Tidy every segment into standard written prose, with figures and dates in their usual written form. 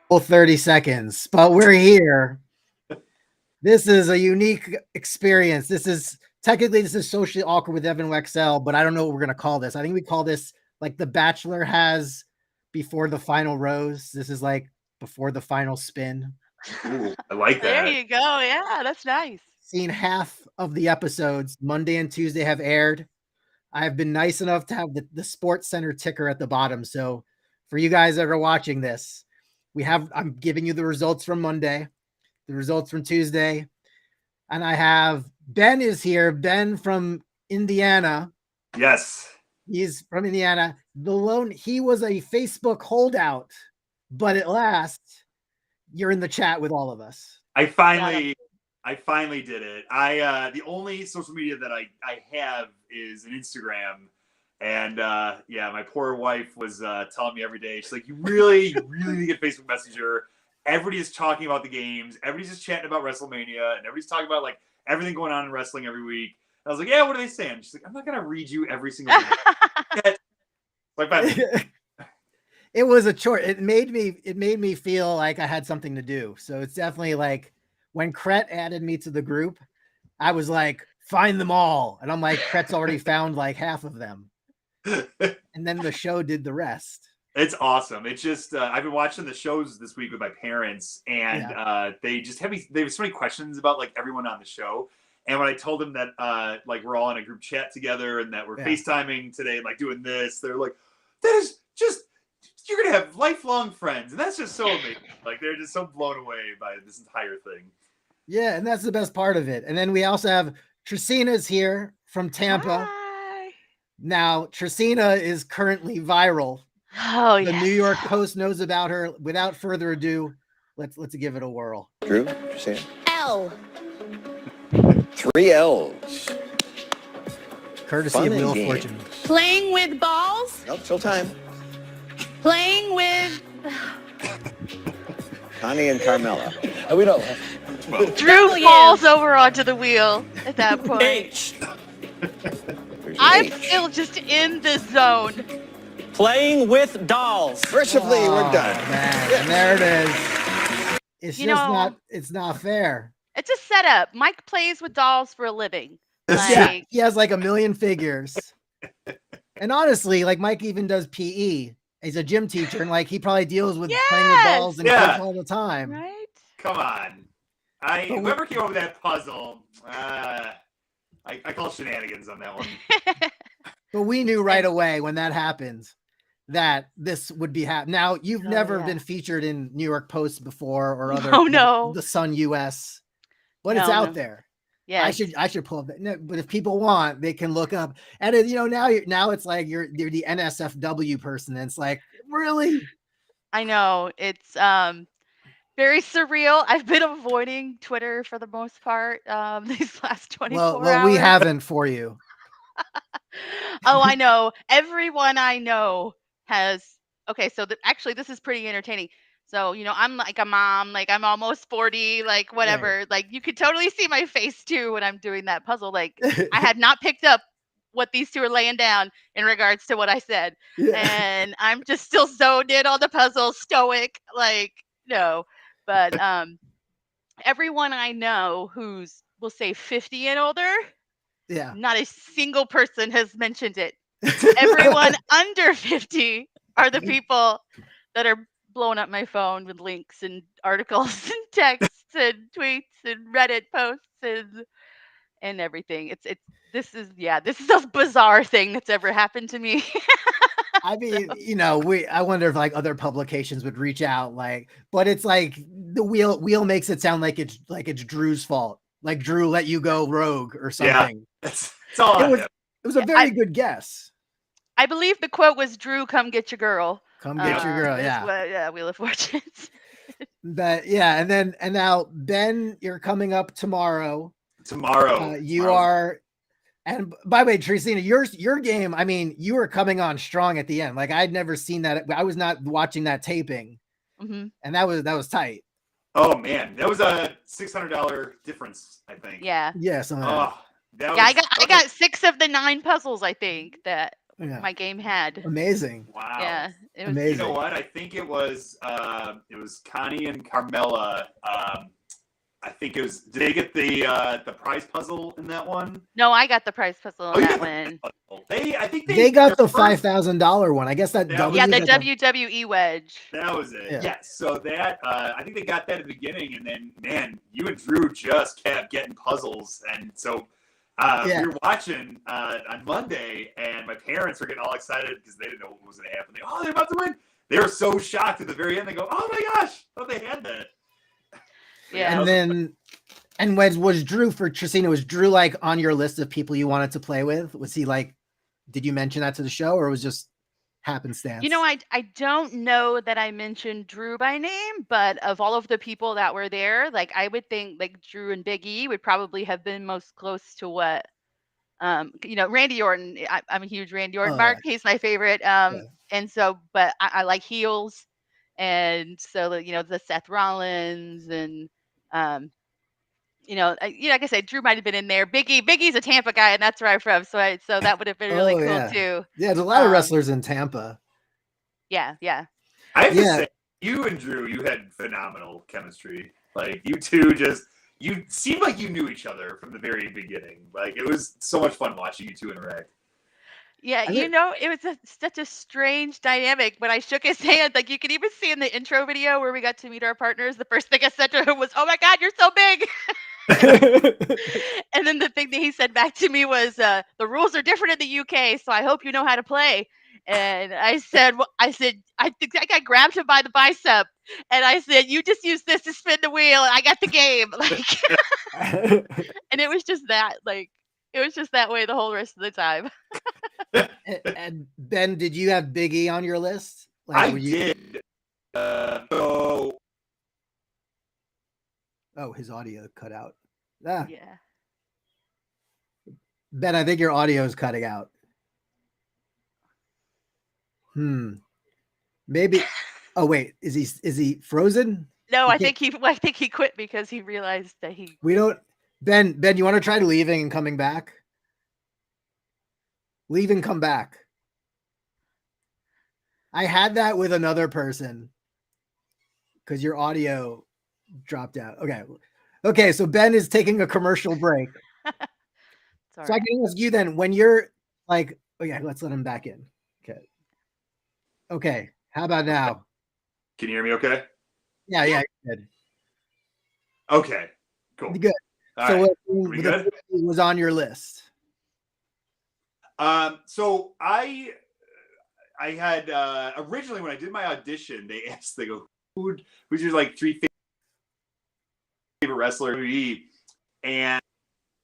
Full 30 seconds, but we're here. This is a unique experience. This is socially awkward with Evan Wecksell, but I don't know what we're going to call this. I think we call this like The Bachelor has before the final rose. This is like before the final spin. Ooh, I like There that. you go. Yeah, that's nice. Seen half of the episodes. Monday and Tuesday have aired. I have been nice enough to have the Sports Center ticker at the bottom. So for you guys that are watching this, I'm giving you the results from Monday, the results from Tuesday, and I have Ben is here. Ben from Indiana. Yes. He's from Indiana. He was a Facebook holdout, but at last you're in the chat with all of us. I finally did it. The only social media that I have is an Instagram. And yeah, my poor wife was telling me every day, she's like, you really need to get Facebook Messenger. Everybody is talking about the games. Everybody's just chatting about Wrestlemania, and everybody's talking about like everything going on in wrestling every week. And I was like, yeah, what are they saying? She's like, I'm not gonna read you every single thing. Like, it was a chore. It made me feel like I had something to do. So it's definitely like when Cret added me to the group, I was like, find them all. And I'm like, Cret's already found like half of them. And then the show did the rest. It's awesome. It's just I've been watching the shows this week with my parents, and they just they have so many questions about like everyone on the show. And when I told them that like we're all in a group chat together and that we're FaceTiming today and like doing this, they're like, that is just, you're gonna have lifelong friends, and that's just so amazing. Like they're just so blown away by this entire thing. Yeah, and that's the best part of it. And then we also have Tracina's here from Tampa. Hi. Now, Tracina is currently viral. Oh, the New York Post knows about her. Without further ado, let's give it a whirl. Drew, Tracina. L. 3 L's. Courtesy Fun of Wheel of games. Fortune. Playing with balls. Nope, still time. Playing with. Connie and Carmella. We know. Drew falls over onto the wheel at that point. H. I'm still just in the zone. Playing with dolls. Mercifully, we're done. Man, and there it is. It's it's not fair. It's a setup. Mike plays with dolls for a living. Yeah, he has like a million figures. And honestly, like Mike even does PE. He's a gym teacher, and like he probably deals with playing with dolls and kids all the time. Right? Come on. Whoever came up with that puzzle, I call shenanigans on that one. But we knew right away when that happened that this would be happening. Now, you've never been featured in New York Post before or other the Sun US, but it's out there. Yeah, I should pull up that. No, but if people want, they can look up. And now it's like you're the NSFW person. And it's like, really? I know, it's very surreal. I've been avoiding Twitter for the most part these last 24 hours. Well, we haven't for you. Oh, I know. Everyone I know has. Okay, so actually, this is pretty entertaining. So, I'm like a mom, like I'm almost 40, like whatever. Right. Like you could totally see my face too when I'm doing that puzzle. Like I had not picked up what these two are laying down in regards to what I said. Yeah. And I'm just still zoned in on the puzzle, stoic, like, no. But everyone I know who's, we'll say 50 and older, not a single person has mentioned it. Everyone under 50 are the people that are blowing up my phone with links and articles and texts and tweets and Reddit posts and everything. This is a bizarre thing that's ever happened to me. I mean, I wonder if like other publications would reach out, like, but it's like the wheel makes it sound like it's Drew's fault. Like Drew let you go rogue or something. Yeah, it's all it was a very good guess. I believe the quote was, "Drew, come get your girl." Come get your girl, yeah. Wheel of Fortune. But yeah, and now Ben, you're coming up tomorrow. You are, and by the way, Tracina, your game. I mean, you were coming on strong at the end. Like I'd never seen that. I was not watching that taping, and that was tight. Oh man, that was a $600 difference, I think. Yeah. Yeah. I got 6 of the 9 puzzles, I think, that my game had. Amazing. Wow. Yeah, it was amazing. You know what? I think it was Connie and Carmella. I think it was. Did they get the prize puzzle in that one? No, I got the prize puzzle in that one. I think they got the $5,000 one. I guess that was Yeah, the it. WWE wedge. That was it. Yeah. Yes. So that I think they got that at the beginning, and then man, you and Drew just kept getting puzzles, and so we were watching on Monday, and my parents were getting all excited because they didn't know what was going to happen. They're about to win. They were so shocked at the very end. They go, "Oh my gosh! Oh, they had that." Yeah. And then, was Drew for Tracina? Was Drew like on your list of people you wanted to play with? Was he like? Did you mention that to the show, or was it just happenstance? You know, I don't know that I mentioned Drew by name, but of all of the people that were there, like I would think like Drew and Big E would probably have been most close to what, Randy Orton. I'm a huge Randy Orton mark. He's my favorite. And so, but I like heels, and so the Seth Rollins and like I said, Drew might have been in there. Big E's a Tampa guy, and that's where I'm from. So that would have been really cool too. Yeah, there's a lot of wrestlers in Tampa. Yeah. I have to say, you and Drew, you had phenomenal chemistry. Like you two you seemed like you knew each other from the very beginning. Like it was so much fun watching you two interact. Yeah, it was such a strange dynamic. When I shook his hand, like you could even see in the intro video where we got to meet our partners, the first thing I said to him was, "Oh my God, you're so big." And then the thing that he said back to me was, "The rules are different in the UK, so I hope you know how to play." And I said, I think I grabbed him by the bicep, and I said, "You just use this to spin the wheel, and I got the game." Like, and it was just that, it was just that way the whole rest of the time. And Ben, did you have Big E on your list? I did. Oh, his audio cut out. Yeah. Ben, I think your audio is cutting out. Maybe. Oh wait, is he frozen? No, I think he quit because he realized that he. We don't. Ben, you want to try leaving and coming back? Leave and come back. I had that with another person because your audio dropped out. Okay. So Ben is taking a commercial break. So I can ask you then, when you're like, let's let him back in. Okay. How about now? Can you hear me? Okay. Yeah. Good. Okay. Cool. Good. All so right. What good? Was on your list? So I had originally when I did my audition, they asked, they go, who's your like three favorite wrestler? And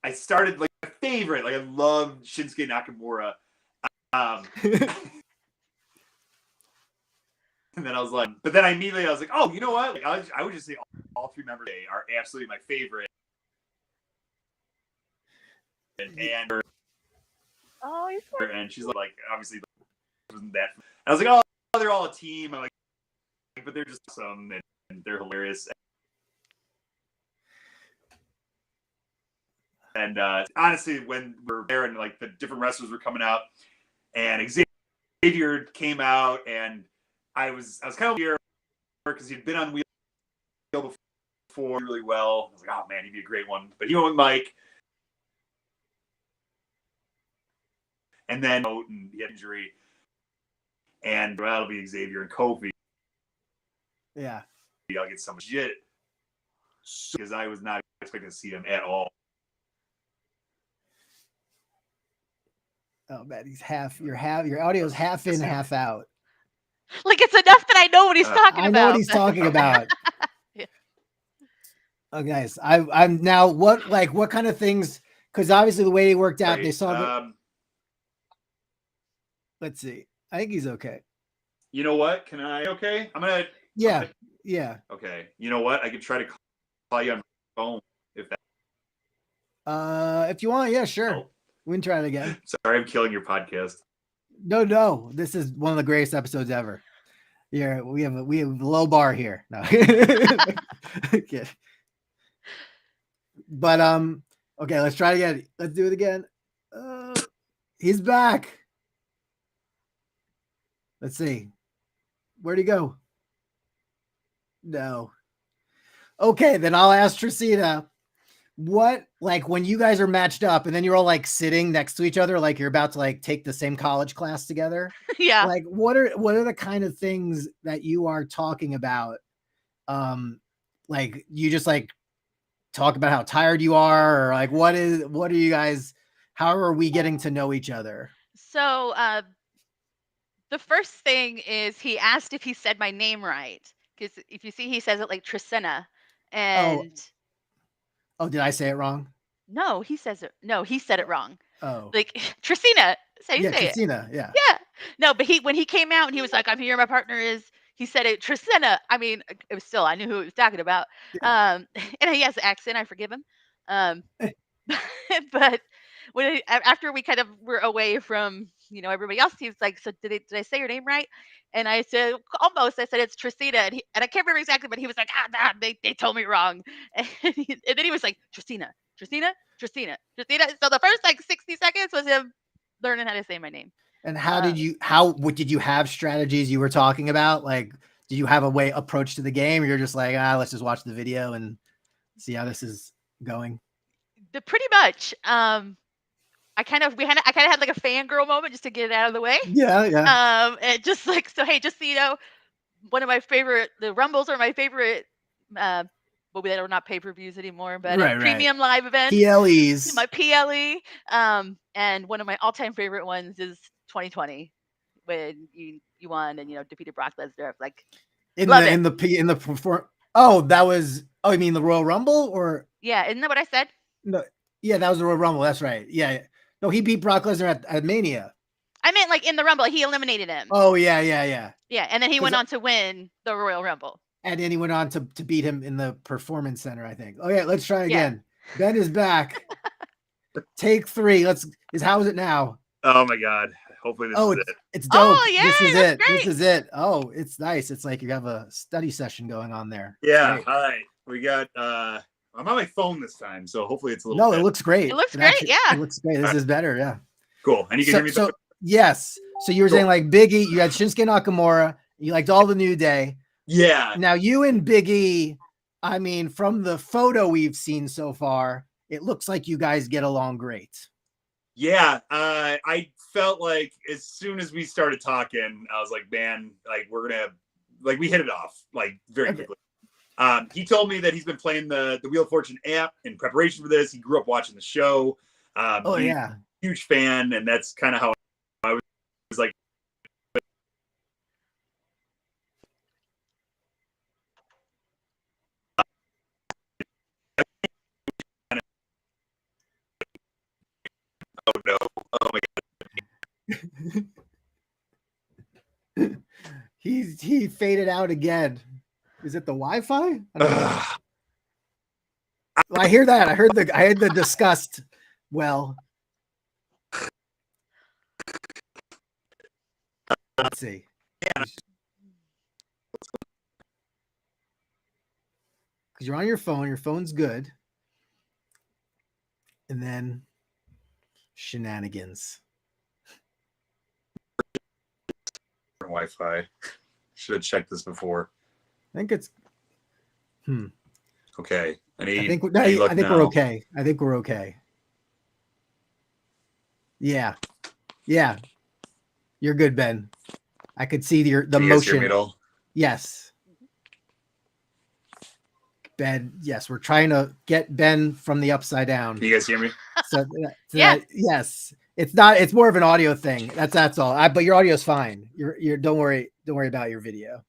I started like my favorite, like I loved Shinsuke Nakamura. And then I was like, but then I was like, oh, you know what? Like, I would just say all three members are absolutely my favorite. And oh, he's and she's like, obviously wasn't that. And I was like, oh, they're all a team. I'm like, but they're just awesome and they're hilarious. And honestly, when we're there and like the different wrestlers were coming out, and Xavier came out, and I was kind of weird because he'd been on Wheel before really well. I was like, oh man, he'd be a great one. But he went with Mike. And then he had injury, and that'll be Xavier and Kofi. Yeah, I'll get some shit because I was not expecting to see him at all. Oh man, he's half. Your audio's half in, half out. Like it's enough that I know what he's talking about. I know what he's talking about. Yeah. Oh, guys, I'm now what kind of things? Because obviously the way he worked out, they saw. Let's see. I think he's okay. You know what? Can I? Okay, I'm gonna. Yeah. Okay. You know what? I could try to call you on my phone if that. If you want, yeah, sure. Oh. We can try it again. Sorry, I'm killing your podcast. No. This is one of the greatest episodes ever. Yeah, we have a low bar here. No. Okay. But okay, let's try it again. Let's do it again. He's back. Let's see. Where'd he go? No. Okay, then I'll ask Tracina. What, like, when you guys are matched up and then you're all like sitting next to each other, like you're about to like take the same college class together. Yeah. Like, what are the kind of things that you are talking about? Like you just like talk about how tired you are, or like what are you guys? How are we getting to know each other? So the first thing is he asked if he said my name right, because if you see, he says it like Tracina, and oh, did I say it wrong? no, he says it. No, he said it wrong. Oh, Like Tracina. Say yeah, say it. Tracina, yeah. Yeah. No, but when he came out and he was like, "I'm here, my partner is." He said it Tracina. I mean, it was still I knew who he was talking about. Yeah. And he has an accent. I forgive him. But after we kind of were away from everybody else, he was like, "So did I say your name right?" And I said, "Almost." I said it's Tracina, and I can't remember exactly, but he was like, "Ah, they told me wrong." And then he was like, "Tracina, Tracina, Tracina, Tracina." So the first like 60 seconds was him learning how to say my name. And did you have strategies you were talking about? Like, did you have a approach to the game? Or you're just like, let's just watch the video and see how this is going. Pretty much. I kind of had like a fangirl moment just to get it out of the way. Yeah. And just like, so hey, just so you know, one of my favorite, the Rumbles are my favorite. Well, they are not pay-per-views anymore, but premium live events. PLEs. My PLE. And one of my all-time favorite ones is 2020 when you won and defeated Brock Lesnar. Like in the perform. Oh, that was. Oh, you mean the Royal Rumble or? Yeah, isn't that what I said? No, yeah, that was the Royal Rumble. That's right. Yeah, no, he beat Brock Lesnar at Mania. I meant like in the Rumble, he eliminated him. Oh yeah. Yeah, and then he went on to win the Royal Rumble. And then he went on to beat him in the Performance Center, I think. Oh yeah, let's try again. Yeah. Ben is back. Take 3. How is it now? Oh my God. Hopefully this is it. It's dope. Oh, yeah, this is it. Great. This is it. Oh, it's nice. It's like you have a study session going on there. Yeah. All right. We got I'm on my phone this time, so hopefully it's a little it looks great. It looks great, yeah. It looks great. This is better, yeah. Cool. And you can hear me better? Yes. So you were saying like Big E, you had Shinsuke Nakamura, you liked all the New Day. Yeah. Now you and Big E, I mean, from the photo we've seen so far, it looks like you guys get along great. Yeah. I felt like as soon as we started talking, I was like, man, like we're gonna like we hit it off like very quickly. He told me that he's been playing the Wheel of Fortune app in preparation for this. He grew up watching the show. Huge fan, and that's kind of how I was like. Oh no! Oh my God! He faded out again. Is it the Wi-Fi? I hear that. I heard the disgust. Well, let's see. Because you're on your phone. Your phone's good. And then shenanigans. Wi-Fi. Should have checked this before. I think it's. Okay. I think we're okay. I think we're okay. Yeah. You're good, Ben. I could see the motion. Hear me at all? Yes. Ben, yes, we're trying to get Ben from the upside down. Can you guys hear me? Yeah. Yes. It's more of an audio thing. That's all. But your audio is fine. You're don't worry about your video.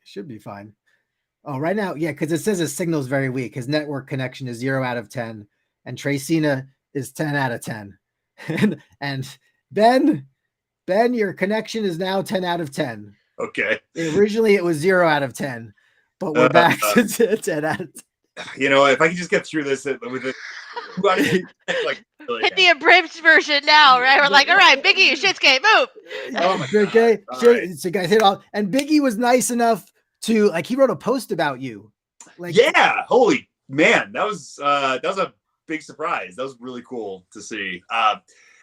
Should be fine. Oh, right now, yeah, because it says his signal is very weak. His network connection is 0 out of 10, and Tracina is 10 out of 10. and Ben, your connection is now 10 out of 10. Okay. Originally, it was 0 out of 10, but we're back to 10 out of 10. You know, if I can just get through this with it, like hit the abridged version now, right? We're like, all right, Biggie, Shinsuke, move. Oh my God. Okay. So guys hit all, and Biggie was nice enough to he wrote a post about you. Like, yeah, holy man, that was a big surprise. That was really cool to see.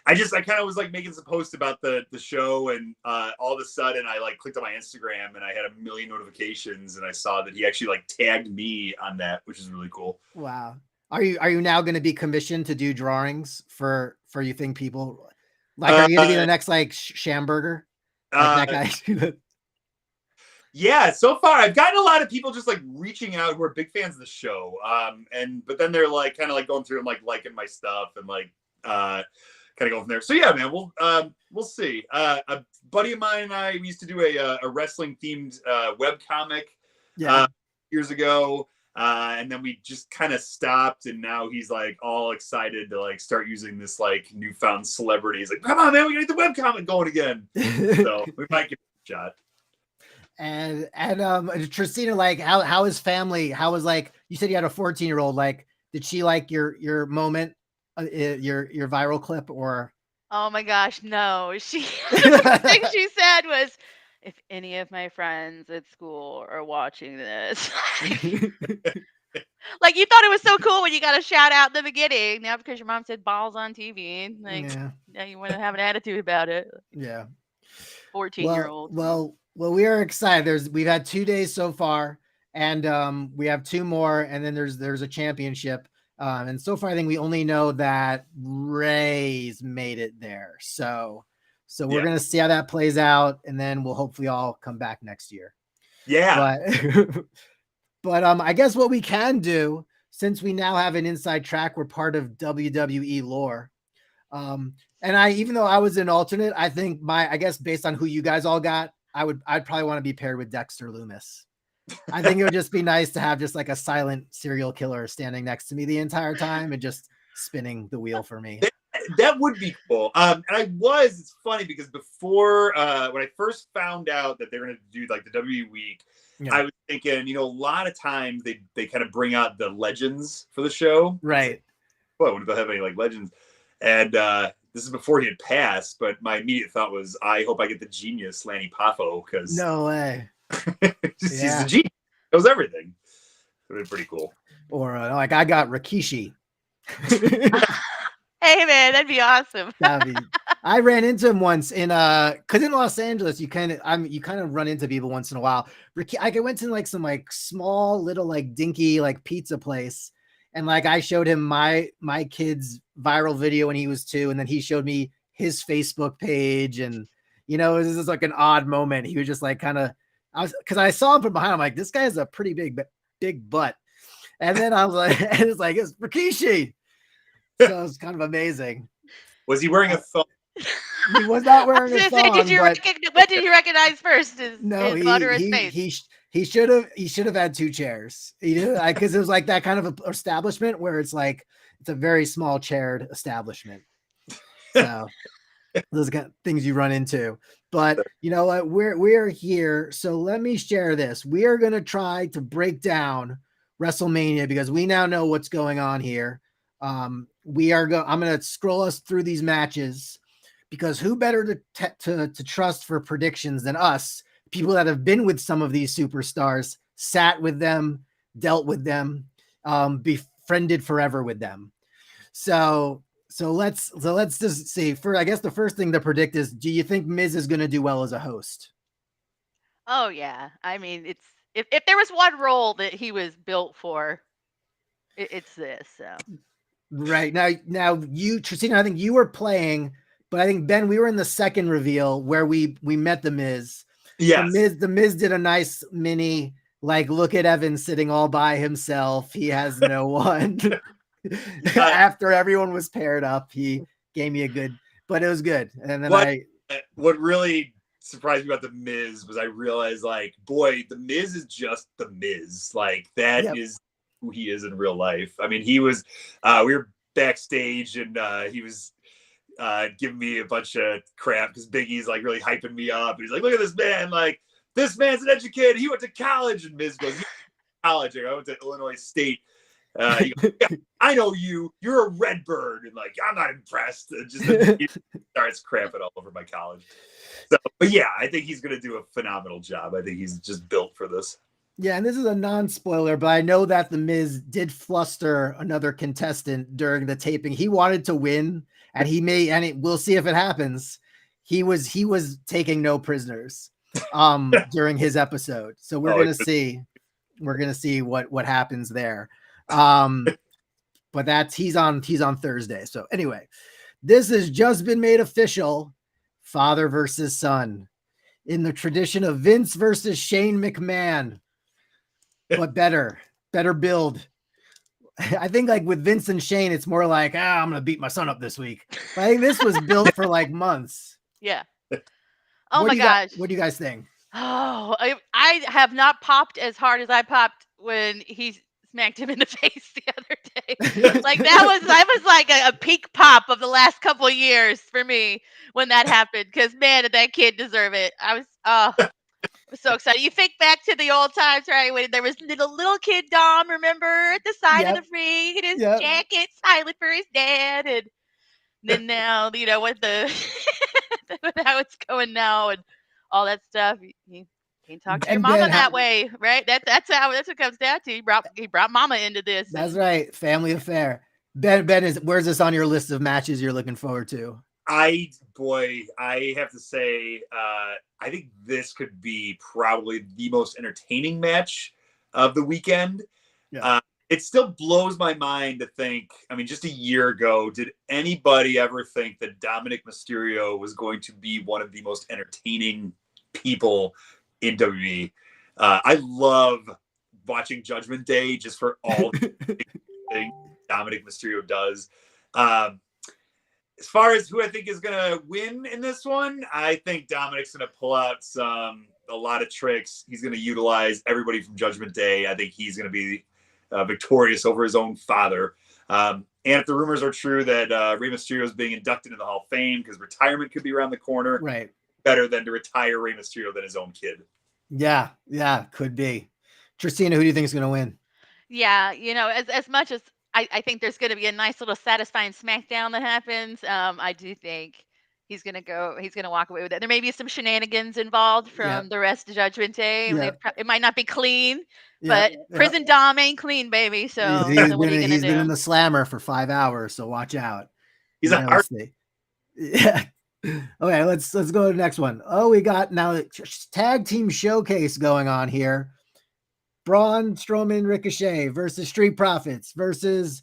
I kind of was like making some posts about the show, and all of a sudden I like clicked on my Instagram and I had a million notifications, and I saw that he actually like tagged me on that, which is really cool. Wow. Are you now going to be commissioned to do drawings for you think people like, are you going to be the next like Schamberger? Like that guy? Yeah, so far I've gotten a lot of people just like reaching out who are big fans of the show. But then they're like kind of like going through and like liking my stuff and like kind of going from there. So yeah, man, we'll see. A buddy of mine and I, we used to do a wrestling themed web comic years ago. And then we just kind of stopped, and now he's like all excited to like start using this like newfound celebrity. He's like, come on, man, we gotta get the webcomic going again. So we might give it a shot. And Tracina, like how is family? How was, like, you said you had a 14-year-old, like, did she like your moment, your viral clip, or? Oh my gosh, no. The thing she said was, if any of my friends at school are watching this, like, you thought it was so cool when you got a shout out in the beginning. Now because your mom said balls on TV, like, now you want to have an attitude about it. Yeah. 14-year-old. Well, we are excited. We've had 2 days so far, and we have 2 more, and then there's a championship. And so far, I think we only know that Ray's made it there. So we're going to see how that plays out, and then we'll hopefully all come back next year. Yeah. But I guess what we can do, since we now have an inside track, we're part of WWE lore. And even though I was an alternate, I think I guess based on who you guys all got, I'd probably want to be paired with Dexter Loomis. I think it would just be nice to have just like a silent serial killer standing next to me the entire time and just spinning the wheel for me. That would be cool. And it's funny because before, when I first found out that they're going to do like the WWE week, I was thinking, a lot of times they kind of bring out the legends for the show. Right. Well, what if they have any like legends? And this is before he had passed, but my immediate thought was, I hope I get the genius Lanny Poffo, because no way. He's the genius. Knows everything. It would be pretty cool. Or like I got Rikishi. Hey man, that'd be awesome. I ran into him once because in Los Angeles you kind of run into people once in a while. I went to like some like small little like dinky like pizza place, and like I showed him my kid's viral video when he was 2, and then he showed me his Facebook page, and it was just like an odd moment. He was just like because I saw him from behind. I'm like, this guy has a pretty big butt, and then I was like, it's Rikishi. So it was kind of amazing. Was he wearing a thong? He was not wearing a thong. What did you recognize first? His butt or his face? He should have had 2 chairs. He did, because it was like that kind of establishment where it's like it's a very small chaired establishment. So those kind of things you run into. But you know what? We're here. So let me share this. We are going to try to break down WrestleMania because we now know what's going on here. I'm going to scroll us through these matches because who better to trust for predictions than us, people that have been with some of these superstars, sat with them, dealt with them, befriended forever with them. So let's just see. I guess the first thing to predict is, do you think Miz is going to do well as a host? Oh yeah. I mean, if there was one role that he was built for, it's this. So. Right. Now you, Tracina, I think you were playing, but I think Ben, we were in the second reveal where we met the Miz. Yes. The Miz did a nice mini, like, look at Evan sitting all by himself. He has no one. After everyone was paired up, he gave me but it was good. And then what really surprised me about the Miz was I realized, like, boy, the Miz is just the Miz. Like, that is who he is in real life. I mean, he was, we were backstage and he was giving me a bunch of crap because Big E's like really hyping me up. He's like, look at this man. Like, this man's an educated. He went to college. And Miz goes, college. I went to Illinois State. He goes, yeah, I know you. You're a Redbird. And like, I'm not impressed. Just starts crapping all over my college. So, but yeah, I think he's going to do a phenomenal job. I think he's just built for this. Yeah, and this is a non-spoiler, but I know that the Miz did fluster another contestant during the taping. He wanted to win, and we'll see if it happens. He was taking no prisoners during his episode. So we're going to see what happens there. But he's on Thursday. So anyway, this has just been made official. Father versus son in the tradition of Vince versus Shane McMahon, but better build. I think like with Vince and Shane, it's more like, I'm going to beat my son up this week. But I think this was built for like months. Yeah. Oh my gosh. What do you guys think? Oh, I have not popped as hard as I popped when he smacked him in the face the other day. Like that was like a peak pop of the last couple of years for me when that happened. Because man, did that kid deserve it. I was so excited. You think back to the old times, right? When there was little kid Dom, remember, at the side of the ring, in his jacket, silent for his dad, and then now, what how it's going now and all that stuff. You can't talk to your mama that way, right? That's what it comes down to. He brought mama into this. That's right. Family affair. Ben, where's this on your list of matches you're looking forward to? I have to say, I think this could be probably the most entertaining match of the weekend. Yeah. It still blows my mind to think, just a year ago, did anybody ever think that Dominic Mysterio was going to be one of the most entertaining people in WWE? I love watching Judgment Day just for all the things Dominic Mysterio does. As far as who I think is going to win in this one, I think Dominic's going to pull out a lot of tricks. He's going to utilize everybody from Judgment Day. I think he's going to be victorious over his own father. And if the rumors are true that Rey Mysterio is being inducted into the Hall of Fame because retirement could be around the corner, right? Better than to retire Rey Mysterio than his own kid. Yeah, could be. Tracina, who do you think is going to win? Yeah, as much as I think there's going to be a nice little satisfying SmackDown that happens, I do think he's going to walk away with it. There may be some shenanigans involved from the rest of Judgment Day. It might not be clean, but Prison Dom ain't clean, baby. So he's been in the slammer for 5 hours, so watch out. He's a hard. Yeah. Okay, let's go to the next one. Oh, we got now the tag team showcase going on here. Braun Strowman Ricochet versus Street Profits versus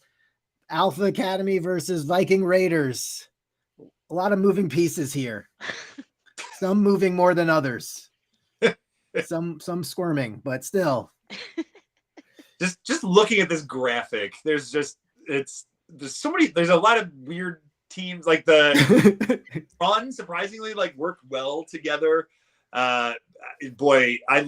Alpha Academy versus Viking Raiders. A lot of moving pieces here. Some moving more than others. Some squirming, but still. Just looking at this graphic, there's a lot of weird teams. Like the Braun surprisingly worked well together. Boy, I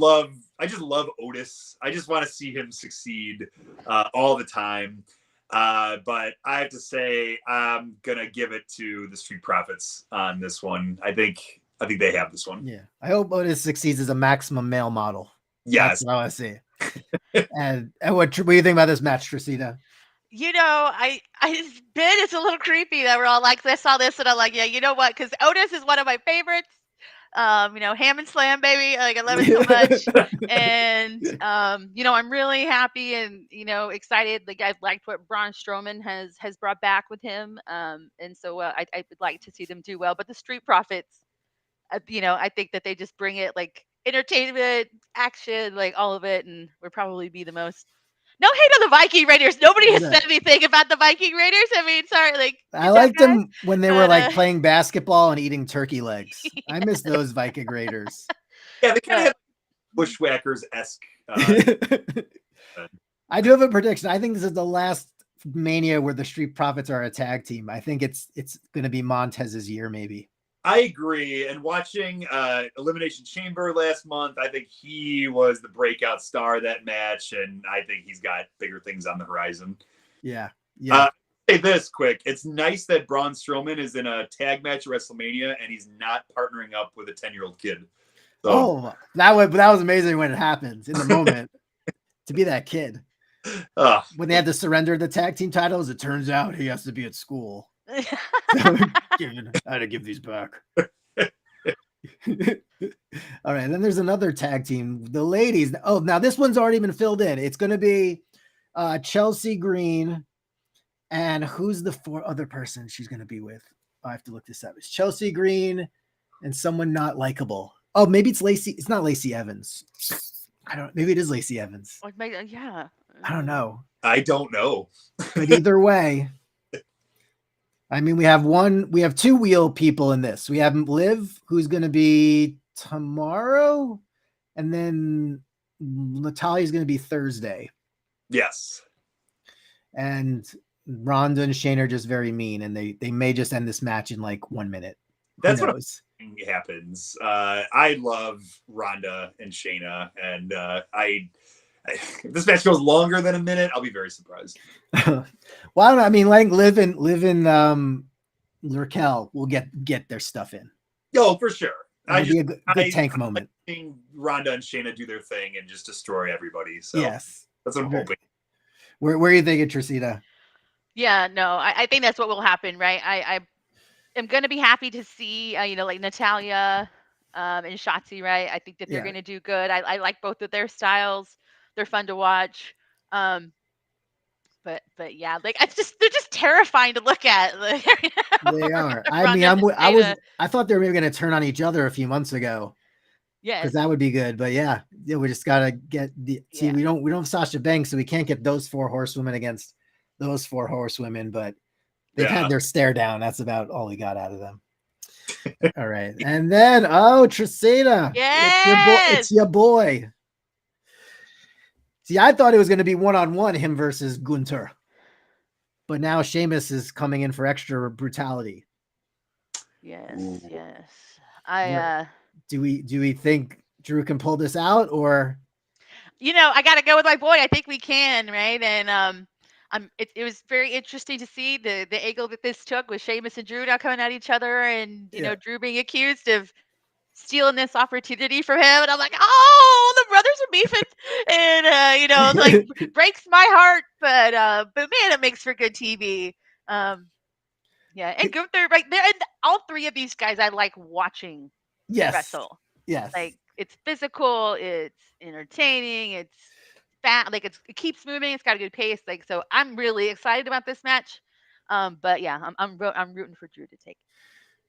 just love Otis. I just want to see him succeed all the time. But I have to say, I'm gonna give it to the Street Profits on this one. I think they have this one. Yeah, I hope Otis succeeds as a maximum male model. Yes, that's how I see it. and what do you think about this match, Tracina? Ben, it's a little creepy that we're all like, I saw this and I'm like, yeah, you know what? Because Otis is one of my favorites. Ham and Slam, baby. I love it so much. And, I'm really happy and, excited. I liked what Braun Strowman has brought back with him. And so I would like to see them do well. But the Street Profits, I think that they just bring it entertainment, action, all of it. And would probably be the most. No hate on the Viking Raiders. Nobody has said anything about the Viking Raiders. Sorry. I liked them when they were playing basketball and eating turkey legs. I miss those Viking Raiders. Yeah, they kind of have Bushwhackers-esque. I do have a prediction. I think this is the last Mania where the Street Profits are a tag team. I think it's going to be Montez's year, maybe. I agree. And watching Elimination Chamber last month, I think he was the breakout star of that match, and I think he's got bigger things on the horizon. Yeah. Say this quick. It's nice that Braun Strowman is in a tag match at WrestleMania, and he's not partnering up with a 10-year-old kid. So, that was amazing when it happens in the moment to be that kid. When they had to surrender the tag team titles, it turns out he has to be at school. I had to give these back. All right, then there's another tag team, the ladies. Now this one's already been filled in. It's going to be Chelsea Green And who's the other person she's going to be with? I have to look this up. It's Chelsea Green and someone not likable. Oh, maybe it's Lacey. It's not Lacey Evans. Maybe it is Lacey Evans. Yeah. I don't know. I don't know. But either way, I mean, we have two wheel people in this. We have Liv, who's going to be tomorrow, and then Natalia's going to be Thursday. Yes. And Ronda and Shayna are just very mean, and they may just end this match in like 1 minute. That's what happens. I love Ronda and Shayna, and if this match goes longer than a minute, I'll be very surprised. Well, I mean, like Liv and Raquel will get their stuff in. Oh, for sure. It'll be a good tank moment. Like seeing Ronda and Shayna do their thing and just destroy everybody. So yes, that's what I'm hoping. Where are you thinking, Tracina? Yeah, no, I think that's what will happen, right? I am going to be happy to see, like Natalya and Shotzi, right? I think that they're going to do good. I like both of their styles. They're fun to watch. But yeah, like they're just terrifying to look at. They are. I mean, I thought they were maybe going to turn on each other a few months ago. Yeah, because that would be good. But yeah, we just gotta get we don't have Sasha Banks, so we can't get those 4 horsewomen against those 4 horsewomen. But they've had their stare down. That's about all we got out of them. All right, and then Tracina, it's your boy. See, I thought it was going to be 1-on-1 him versus Gunther, but now Sheamus is coming in for extra brutality. Yes. Do we think Drew can pull this out, or? I got to go with my boy. I think we can, right? And it was very interesting to see the angle that this took with Sheamus and Drew now coming at each other, and Drew being accused of stealing this opportunity from him, and I'm like, oh, the brothers are beefing, and like breaks my heart, but man, it makes for good TV. And Gunther right there, and all 3 of these guys I like watching. Wrestle. Yes. Like it's physical, it's entertaining, it's fat, like it keeps moving, it's got a good pace. Like, so I'm really excited about this match. But yeah, I'm rooting for Drew to take.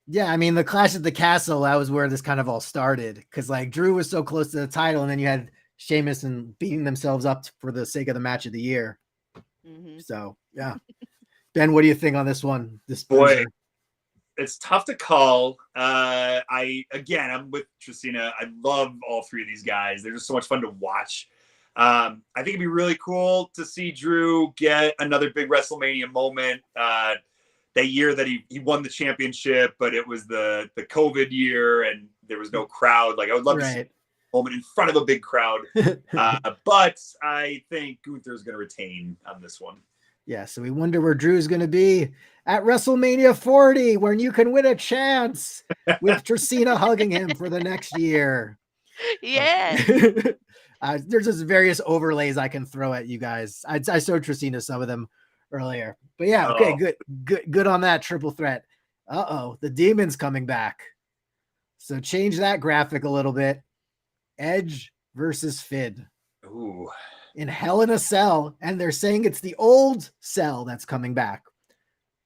Yeah, I mean, the Clash at the Castle, that was where this kind of all started, because like Drew was so close to the title, and then you had Sheamus and beating themselves up for the sake of the match of the year. Mm-hmm. So yeah. Ben, what do you think on this one? This boy. It's tough to call. I'm with Tracina. I love all 3 of these guys. They're just so much fun to watch. I think it'd be really cool to see Drew get another big WrestleMania moment. That year that he won the championship, but it was the COVID year and there was no crowd. Like I would love to see a moment in front of a big crowd. But I think Gunther's going to retain on this one. Yeah, so we wonder where Drew's going to be at WrestleMania 40, when you can win a chance with Tracina hugging him for the next year. Yeah. There's just various overlays I can throw at you guys. I showed Tracina some of them earlier. But yeah, okay, good on that triple threat. The Demon's coming back. So change that graphic a little bit. Edge versus Finn. Ooh. In Hell in a Cell, and they're saying it's the old cell that's coming back,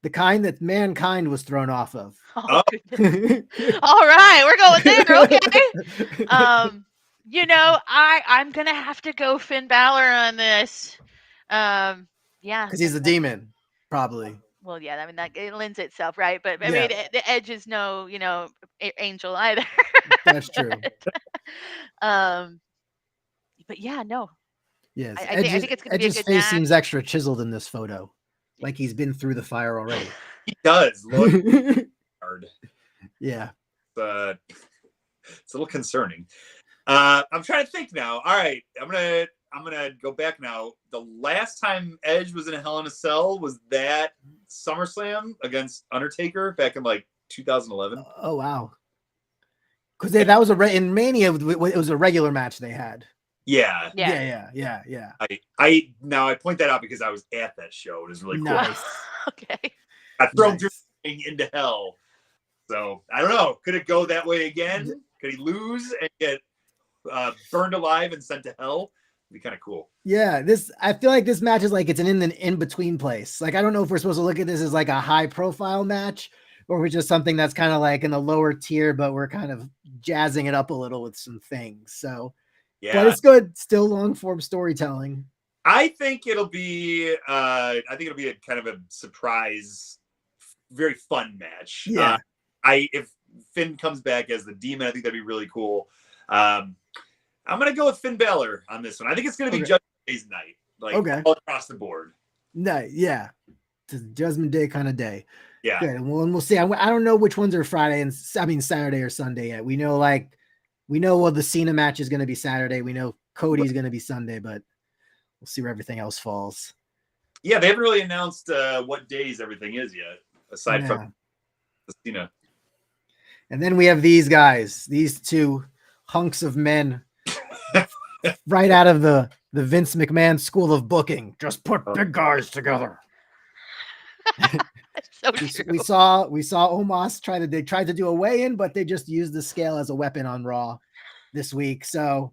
the kind that mankind was thrown off of. All right, we're going there. Okay. I'm gonna have to go Finn Balor on this. Yeah, because he's a demon, probably. Well, yeah, I mean that it lends itself, right? But I mean, the Edge is no, angel either. That's true. But yeah, no. Yes, I think it's going to be a good face match. Seems extra chiseled in this photo, like he's been through the fire already. He does look hard. Yeah, it's a little concerning. I'm trying to think now. All right, I'm gonna go back now. The last time Edge was in a Hell in a Cell was that SummerSlam against Undertaker back in like 2011. Oh wow, because that was in Mania. It was a regular match they had. Yeah. I point that out because I was at that show. It was really cool. Nice. Okay. I thrown Drew into hell. So I don't know. Could it go that way again? Could he lose and get burned alive and sent to hell? Be kind of cool. Yeah, I feel like this match is like it's an in between place. Like I don't know if we're supposed to look at this as like a high profile match or we're just something that's kind of like in the lower tier, but we're kind of jazzing it up a little with some things. So yeah, but it's good. Still long form storytelling. I think it'll be a kind of a surprise, very fun match. Yeah. If Finn comes back as the Demon, I think that'd be really cool. I'm gonna go with Finn Balor on this one. I think it's gonna be Judgment Day's night, like all across the board. No, yeah, it's a Judgment Day kind of day. Yeah, good. And we'll see. I don't know which ones are Friday and Saturday or Sunday yet. We know the Cena match is gonna be Saturday. We know Cody's gonna be Sunday, but we'll see where everything else falls. Yeah, they haven't really announced what days everything is yet, aside from the Cena. And then we have these guys, these two hunks of men. Right out of the Vince McMahon school of booking. Just put big guys together. So true. We saw Omos tried to do a weigh-in, but they just used the scale as a weapon on Raw this week. So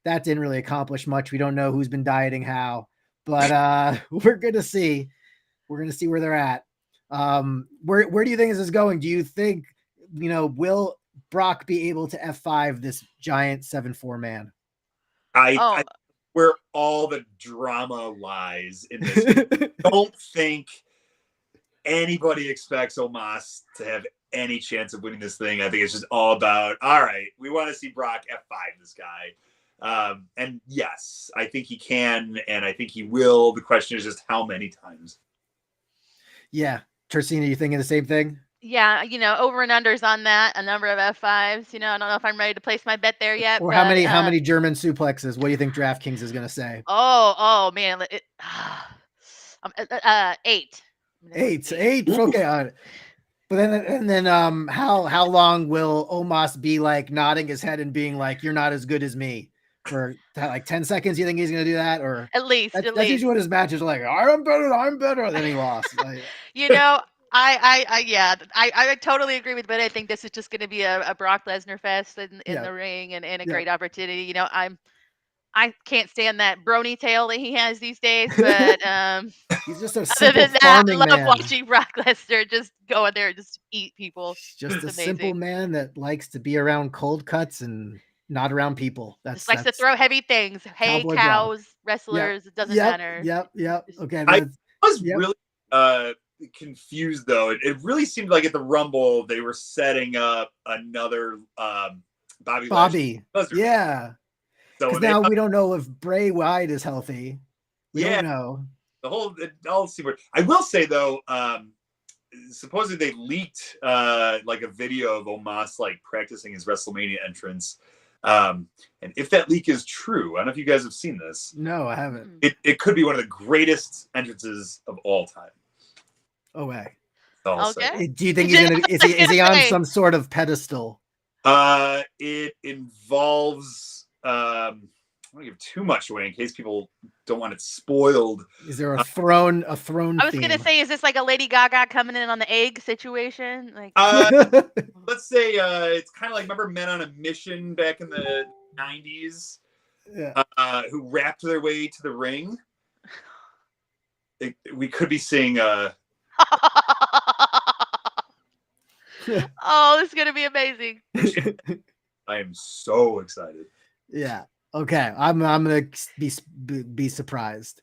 that didn't really accomplish much. We don't know who's been dieting how, but we're gonna see. We're gonna see where they're at. Where do you think this is going? Do you think, will Brock be able to F5 this giant 7'4" man? I where all the drama lies in this. Don't think anybody expects Omos to have any chance of winning this thing. I think it's just all about, all right, we want to see Brock F5 this guy. And yes, I think he can, and I think he will. The question is just how many times. Yeah. Tracina, you thinking the same thing? Yeah, over and unders on that, a number of F5s. I don't know if I'm ready to place my bet there yet. Or how many German suplexes? What do you think DraftKings is going to say? Oh man, 8. 8. Okay. But then how long will Omos be like nodding his head and being like, "You're not as good as me," for like 10 seconds? You think he's going to do that, or at least that's usually what his matches are like? I'm better. Then he lost. Like, I totally agree with Ben. I think this is just going to be a Brock Lesnar fest in the ring and a great opportunity. I can't stand that brony tail that he has these days, but he's just a other than that, I love watching Brock Lesnar just go in there and just eat people. He's just a simple man that likes to be around cold cuts and not around people. That's likes to throw heavy things. Hay, cows, wrestlers, it doesn't matter. Yep. Okay. I was really confused though. It really seemed like at the Rumble they were setting up another Bobby. Yeah. So now we don't know if Bray Wyatt is healthy. We don't know. It all seemed weird. I will say though, supposedly they leaked like a video of Omos like practicing his WrestleMania entrance. And if that leak is true, I don't know if you guys have seen this. No, I haven't. It could be one of the greatest entrances of all time. Oh, way. Okay. Do you think is he on some sort of pedestal? It involves I don't want to give too much away in case people don't want it spoiled. Is there a throne? I was gonna say, is this like a Lady Gaga coming in on the egg situation? Like, let's say it's kind of like, remember Men on a Mission back in the 90s, who rapped their way to the ring. We could be seeing. Oh, this is gonna be amazing. I am so excited. Yeah. Okay. I'm gonna be surprised.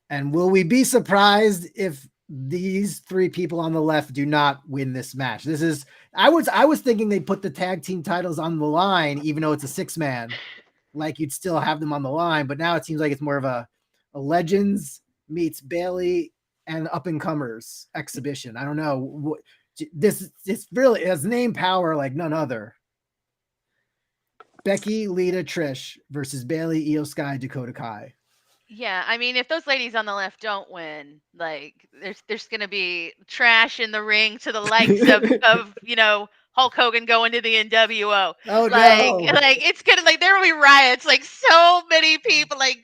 And will we be surprised if these three people on the left do not win this match? I was thinking they put the tag team titles on the line, even though it's a 6-man, like you'd still have them on the line. But now it seems like it's more of a Legends meets Bailey and up and comers exhibition. I don't know. This really has name power like none other. Becky, Lita, Trish versus Bailey, Io Sky, Dakota Kai. Yeah, I mean, if those ladies on the left don't win, like there's gonna be trash in the ring to the likes of Hulk Hogan going to the NWO. Oh, like it's gonna, like, there will be riots. Like, so many people, like,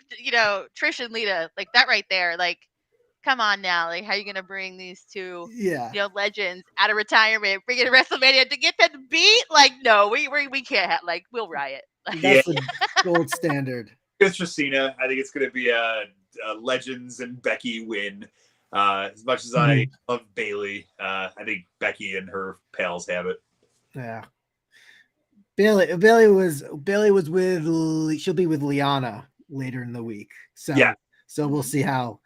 Trish and Lita, like that right there. Like, come on now, like, how are you gonna bring these two legends out of retirement, bring it to WrestleMania to get them to beat? Like, no, we can't have, like, we'll riot. That's the gold standard. It's Tracina. I think it's going to be a Legends and Becky win. As much as I love Bailey, I think Becky and her pals have it. Yeah. Bailey was with, she'll be with Liana later in the week. So yeah. So we'll see how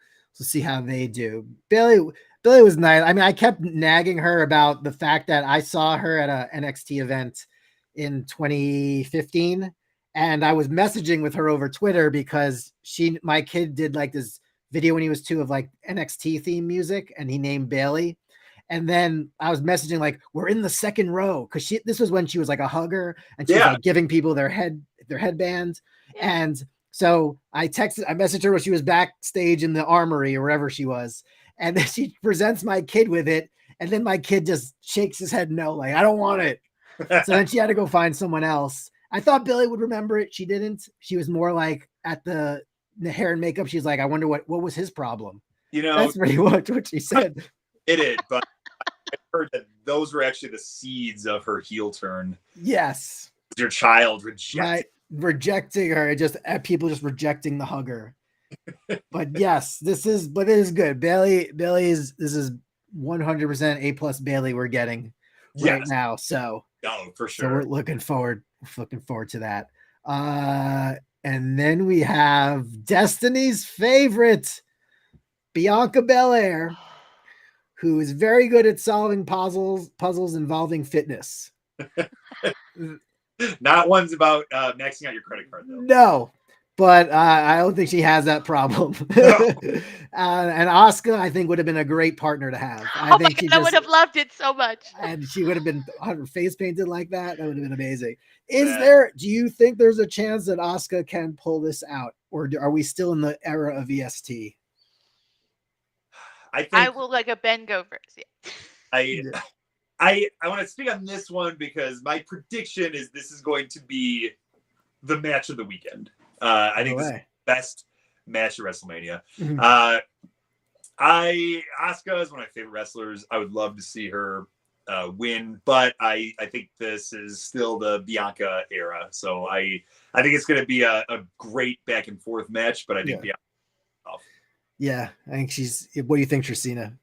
they do. Bailey was nice. I mean, I kept nagging her about the fact that I saw her at a NXT event in 2015, and I was messaging with her over Twitter because my kid did like this video when he was 2 of like NXT theme music, and he named Bailey. And then I was messaging like, we're in the second row, because this was when she was like a hugger, and she was like giving people their headbands. Yeah. And so I messaged her when she was backstage in the Armory or wherever she was, and then she presents my kid with it, and then my kid just shakes his head no, like, I don't want it. So then she had to go find someone else. I thought Billy would remember it. She didn't. She was more like at the hair and makeup. She's like, I wonder what was his problem. That's pretty much what she said. It is, but I heard that those were actually the seeds of her heel turn. Yes. Your child rejecting her, just people just rejecting the hugger. But yes, it is good. This is 100% A+ Bailey we're getting right now. So for sure. So we're looking forward to that. And then we have Destiny's favorite, Bianca Belair, who is very good at solving puzzles involving fitness. Not ones about maxing out your credit card, though. No, but I don't think she has that problem. No. And Asuka, I think, would have been a great partner to have. I would have loved it so much. And she would have been her face painted like that. That would have been amazing. Do you think there's a chance that Asuka can pull this out, or are we still in the era of EST? I will let a Ben go first. Yeah. I want to speak on this one because my prediction is this is going to be the match of the weekend. I think this is the best match of WrestleMania. Mm-hmm. Asuka is one of my favorite wrestlers. I would love to see her win, but I think this is still the Bianca era. So I think it's going to be a great back and forth match, but I think Bianca. Yeah, I think what do you think, Tracina?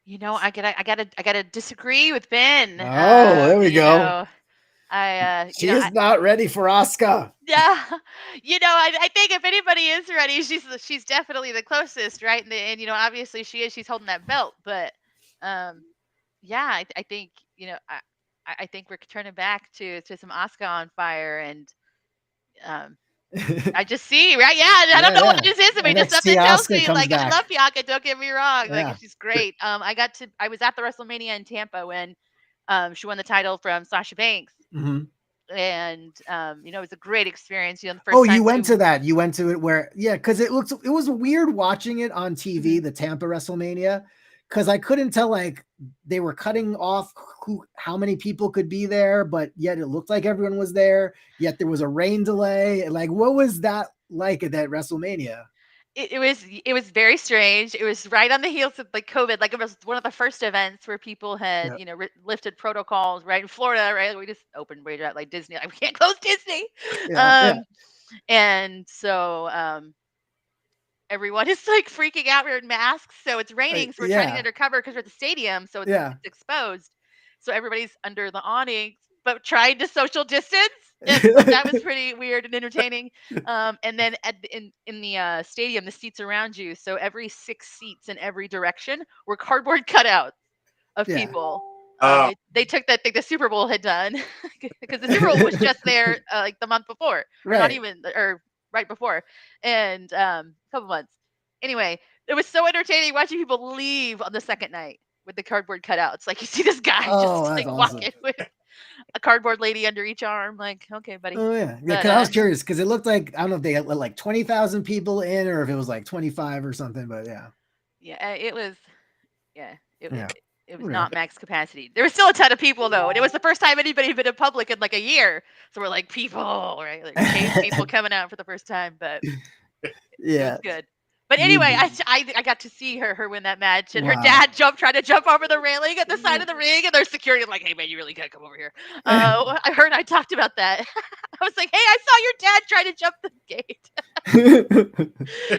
I gotta disagree with Ben. Oh, there we go. She is not ready for Asuka. Yeah, I think if anybody is ready, she's definitely the closest, right? And obviously she's holding that belt, but I think I think we're turning back to some Asuka on fire, and I just see, right? Yeah, I don't know what this is. I mean, just something tells me, like, I love Bianca. Don't get me wrong. Like, she's great. I was at the WrestleMania in Tampa when she won the title from Sasha Banks. Mm-hmm. And it was a great experience. The first time you went to that. You went to it because it was weird watching it on TV, the Tampa WrestleMania, because I couldn't tell, like, they were cutting off how many people could be there, but yet it looked like everyone was there, yet there was a rain delay. Like, what was that like at that WrestleMania? It was very strange. It was right on the heels of like COVID. Like, it was one of the first events where people had, lifted protocols, right? In Florida, right? We just opened right at like Disney. Like, we can't close Disney. And so everyone is like freaking out. We're in masks, so it's raining. So we're trying to get undercover because we're at the stadium, so it's exposed. So everybody's under the awning, but trying to social distance. That was pretty weird and entertaining. And then in the stadium, the seats around you, so every 6 seats in every direction were cardboard cutouts of people. They took that thing the Super Bowl had done, because the Super Bowl was just there like the month before, not even, or right before, and a couple months. Anyway, it was so entertaining watching people leave on the second night with the cardboard cutouts. Like, you see this guy just like walking with a cardboard lady under each arm. Like, okay, buddy. Oh yeah. Because I was curious, because it looked like, I don't know if they had like 20,000 people in, or if it was like 25 or something, but it was not max capacity. There was still a ton of people though, and it was the first time anybody had been in public in like a year. So we're like, people, right? Like, people coming out for the first time, but it was good. But anyway, I got to see her win that match, and her Wow. dad tried to jump over the railing at the side of the ring, and there's security. I'm like, hey man, you really gotta come over here. I talked about that. I was like, hey, I saw your dad try to jump the gate.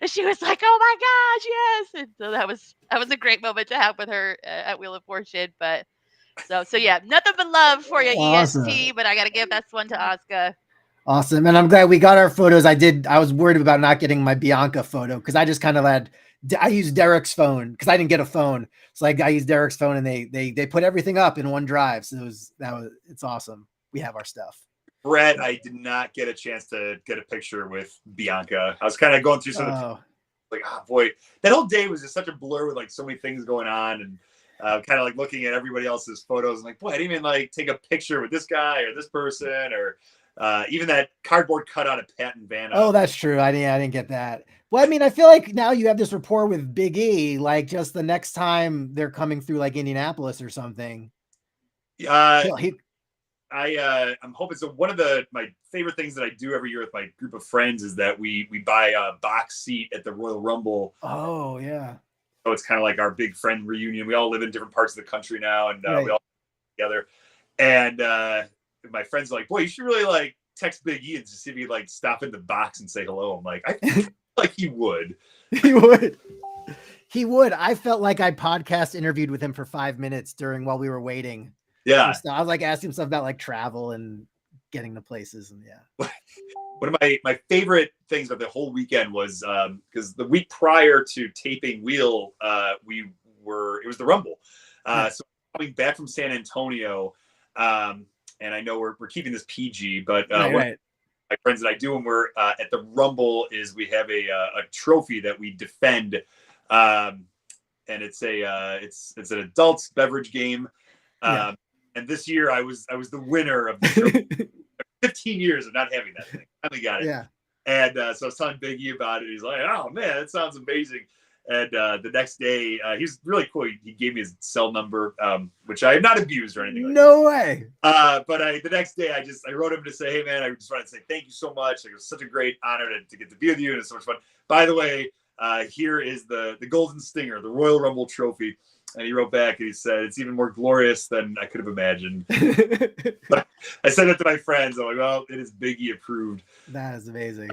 And she was like, oh my gosh, yes. And so that was a great moment to have with her at Wheel of Fortune. But so yeah, nothing but love for you, Awesome. EST. But I gotta give that one to Asuka. Awesome. And I'm glad we got our photos. I was worried about not getting my Bianca photo because I just kind of I used Derek's phone because I didn't get a phone. So I used Derek's phone and they put everything up in one drive. So it's awesome. We have our stuff. Brett, I did not get a chance to get a picture with Bianca. I was kind of going through some of like, oh boy, that whole day was just such a blur with like so many things going on, and kind of like looking at everybody else's photos and like, boy, I didn't even like take a picture with this guy or this person or even that cardboard cutout of Pat and Vanna. Oh, that's true. I didn't get that. Well, I mean, I feel like now you have this rapport with Big E, like just the next time they're coming through like Indianapolis or something. I'm hoping so. One of my favorite things that I do every year with my group of friends is that we buy a box seat at the Royal Rumble. Oh yeah. So it's kind of like our big friend reunion. We all live in different parts of the country now, and we all together. And my friends are like, boy, you should really like text Big E and just see if he'd like stop in the box and say hello. I'm like, I think like he would. He would. I felt like I podcast interviewed with him for 5 minutes while we were waiting. Yeah. I was like asking him stuff about like travel and getting to places, and yeah. One of my favorite things about the whole weekend was because the week prior to taping Wheel, it was the Rumble. So coming back from San Antonio, and I know we're keeping this PG, but one of my friends that I do when we're at the Rumble is we have a trophy that we defend, and it's an adults beverage game. And this year I was the winner of the trophy. 15 years of not having that thing. Finally got it. Yeah. And so I was telling Big E about it. He's like, oh man, that sounds amazing. And the next day, he's really cool. He gave me his cell number, which I have not abused or anything. No way. But the next day, I wrote him to say, hey man, I just wanted to say thank you so much. It was such a great honor to get to be with you, and it's so much fun. By the way, here is the Golden Stinger, the Royal Rumble trophy. And he wrote back and he said, it's even more glorious than I could have imagined. But I said that to my friends. I'm like, well, it is Big E approved. That is amazing.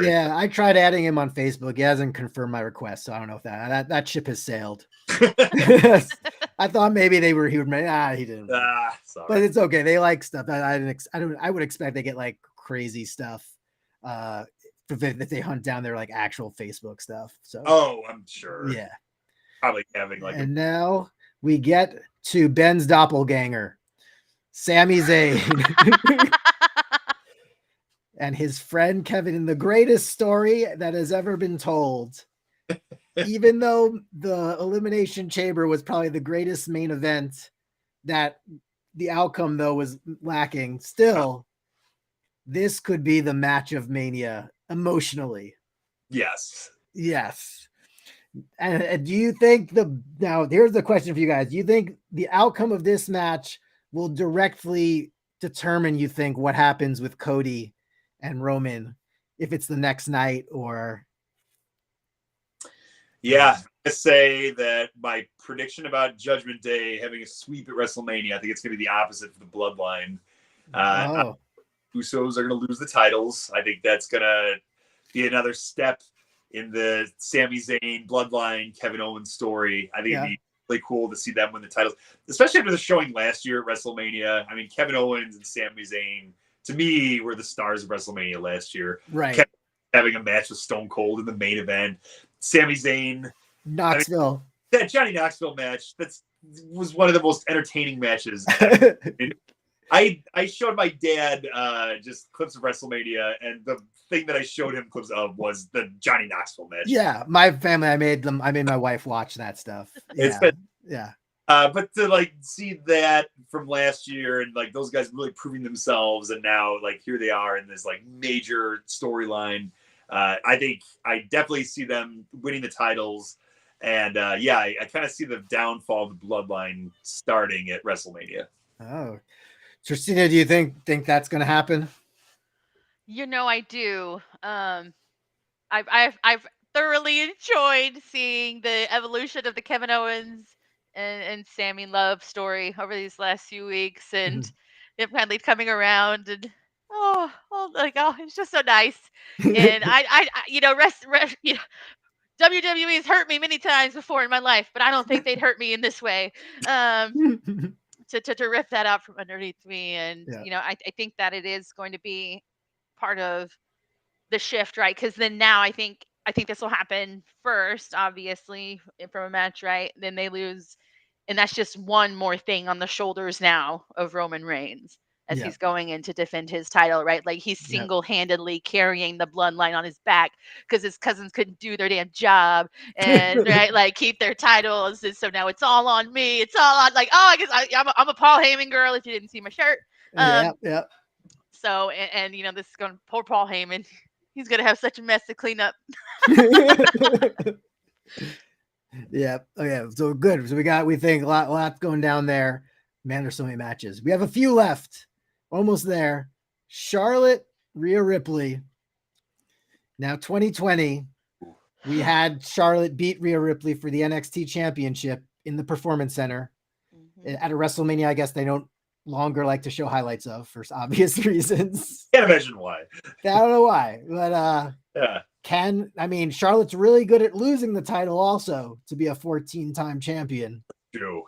Yeah, I tried adding him on Facebook. He hasn't confirmed my request, so I don't know if that ship has sailed. I thought maybe he would. He didn't. Sorry. But it's okay. They like stuff. I would expect they get like crazy stuff. If they hunt down their like actual Facebook stuff. So. Oh, I'm sure. Yeah. Probably having like. And now we get to Ben's doppelganger, Sami Zayn. And his friend Kevin, in the greatest story that has ever been told. Even though the Elimination Chamber was probably the greatest main event, that the outcome though was lacking, still this could be the match of Mania emotionally. Yes. And do you think now here's the question for you guys. Do you think the outcome of this match will directly determine, you think, what happens with Cody and Roman, if it's the next night or? Yeah, I say that my prediction about Judgment Day having a sweep at WrestleMania, I think it's going to be the opposite for the Bloodline. Usos are going to lose the titles. I think that's going to be another step in the Sami Zayn, Bloodline, Kevin Owens story. I think it'd be really cool to see them win the titles, especially after the showing last year at WrestleMania. I mean, Kevin Owens and Sami Zayn, to me, were the stars of WrestleMania last year. Right. Kevin having a match with Stone Cold in the main event. Sami Zayn. Knoxville. That Johnny Knoxville match, was one of the most entertaining matches. I showed my dad just clips of WrestleMania, and the thing that I showed him clips of was the Johnny Knoxville match. Yeah, my family, I made my wife watch that stuff. But to like see that from last year and like those guys really proving themselves, and now like here they are in this like major storyline. I think I definitely see them winning the titles, and I kind of see the downfall of the Bloodline starting at WrestleMania. Oh, Tracina, do you think that's going to happen? I do. I've thoroughly enjoyed seeing the evolution of the Kevin Owens and Sammy Love story over these last few weeks, and it finally coming around, and it's just so nice. And I WWE has hurt me many times before in my life, but I don't think they'd hurt me in this way. To rip that out from underneath me, and I think that it is going to be part of the shift, right? Because then now I think this will happen first, obviously, from a match, right? Then they lose, and that's just one more thing on the shoulders now of Roman Reigns as he's going in to defend his title, right? Like he's single-handedly carrying the bloodline on his back because his cousins couldn't do their damn job and right, like keep their titles, and so now it's all on me. It's all on I guess I'm a Paul Heyman girl. If you didn't see my shirt, So and this is going poor Paul Heyman. He's gonna have such a mess to clean up. Yeah. Oh yeah. So good. So we think a lot going down there. Man, there's so many matches. We have a few left. Almost there. Charlotte, Rhea Ripley. Now 2020, we had Charlotte beat Rhea Ripley for the NXT Championship in the Performance Center at a WrestleMania. I guess they don't longer like to show highlights of for obvious reasons. Can't imagine why. I don't know why, but Charlotte's really good at losing the title also to be a 14-time champion. True.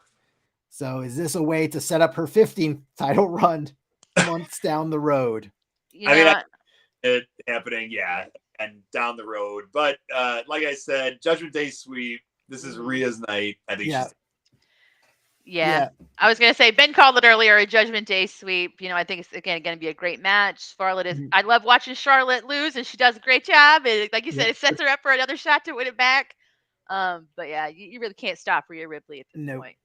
So is this a way to set up her 15th title run months down the road? It happening, and down the road. But like I said, Judgment Day sweep. This is Rhea's night. I think she's. Yeah. I was going to say, Ben called it earlier, a Judgment Day sweep. I think it's, again, going to be a great match. Charlotte is, I love watching Charlotte lose, and she does a great job. And like you said, it sets her up for another shot to win it back. But yeah, you really can't stop Rhea Ripley at this point.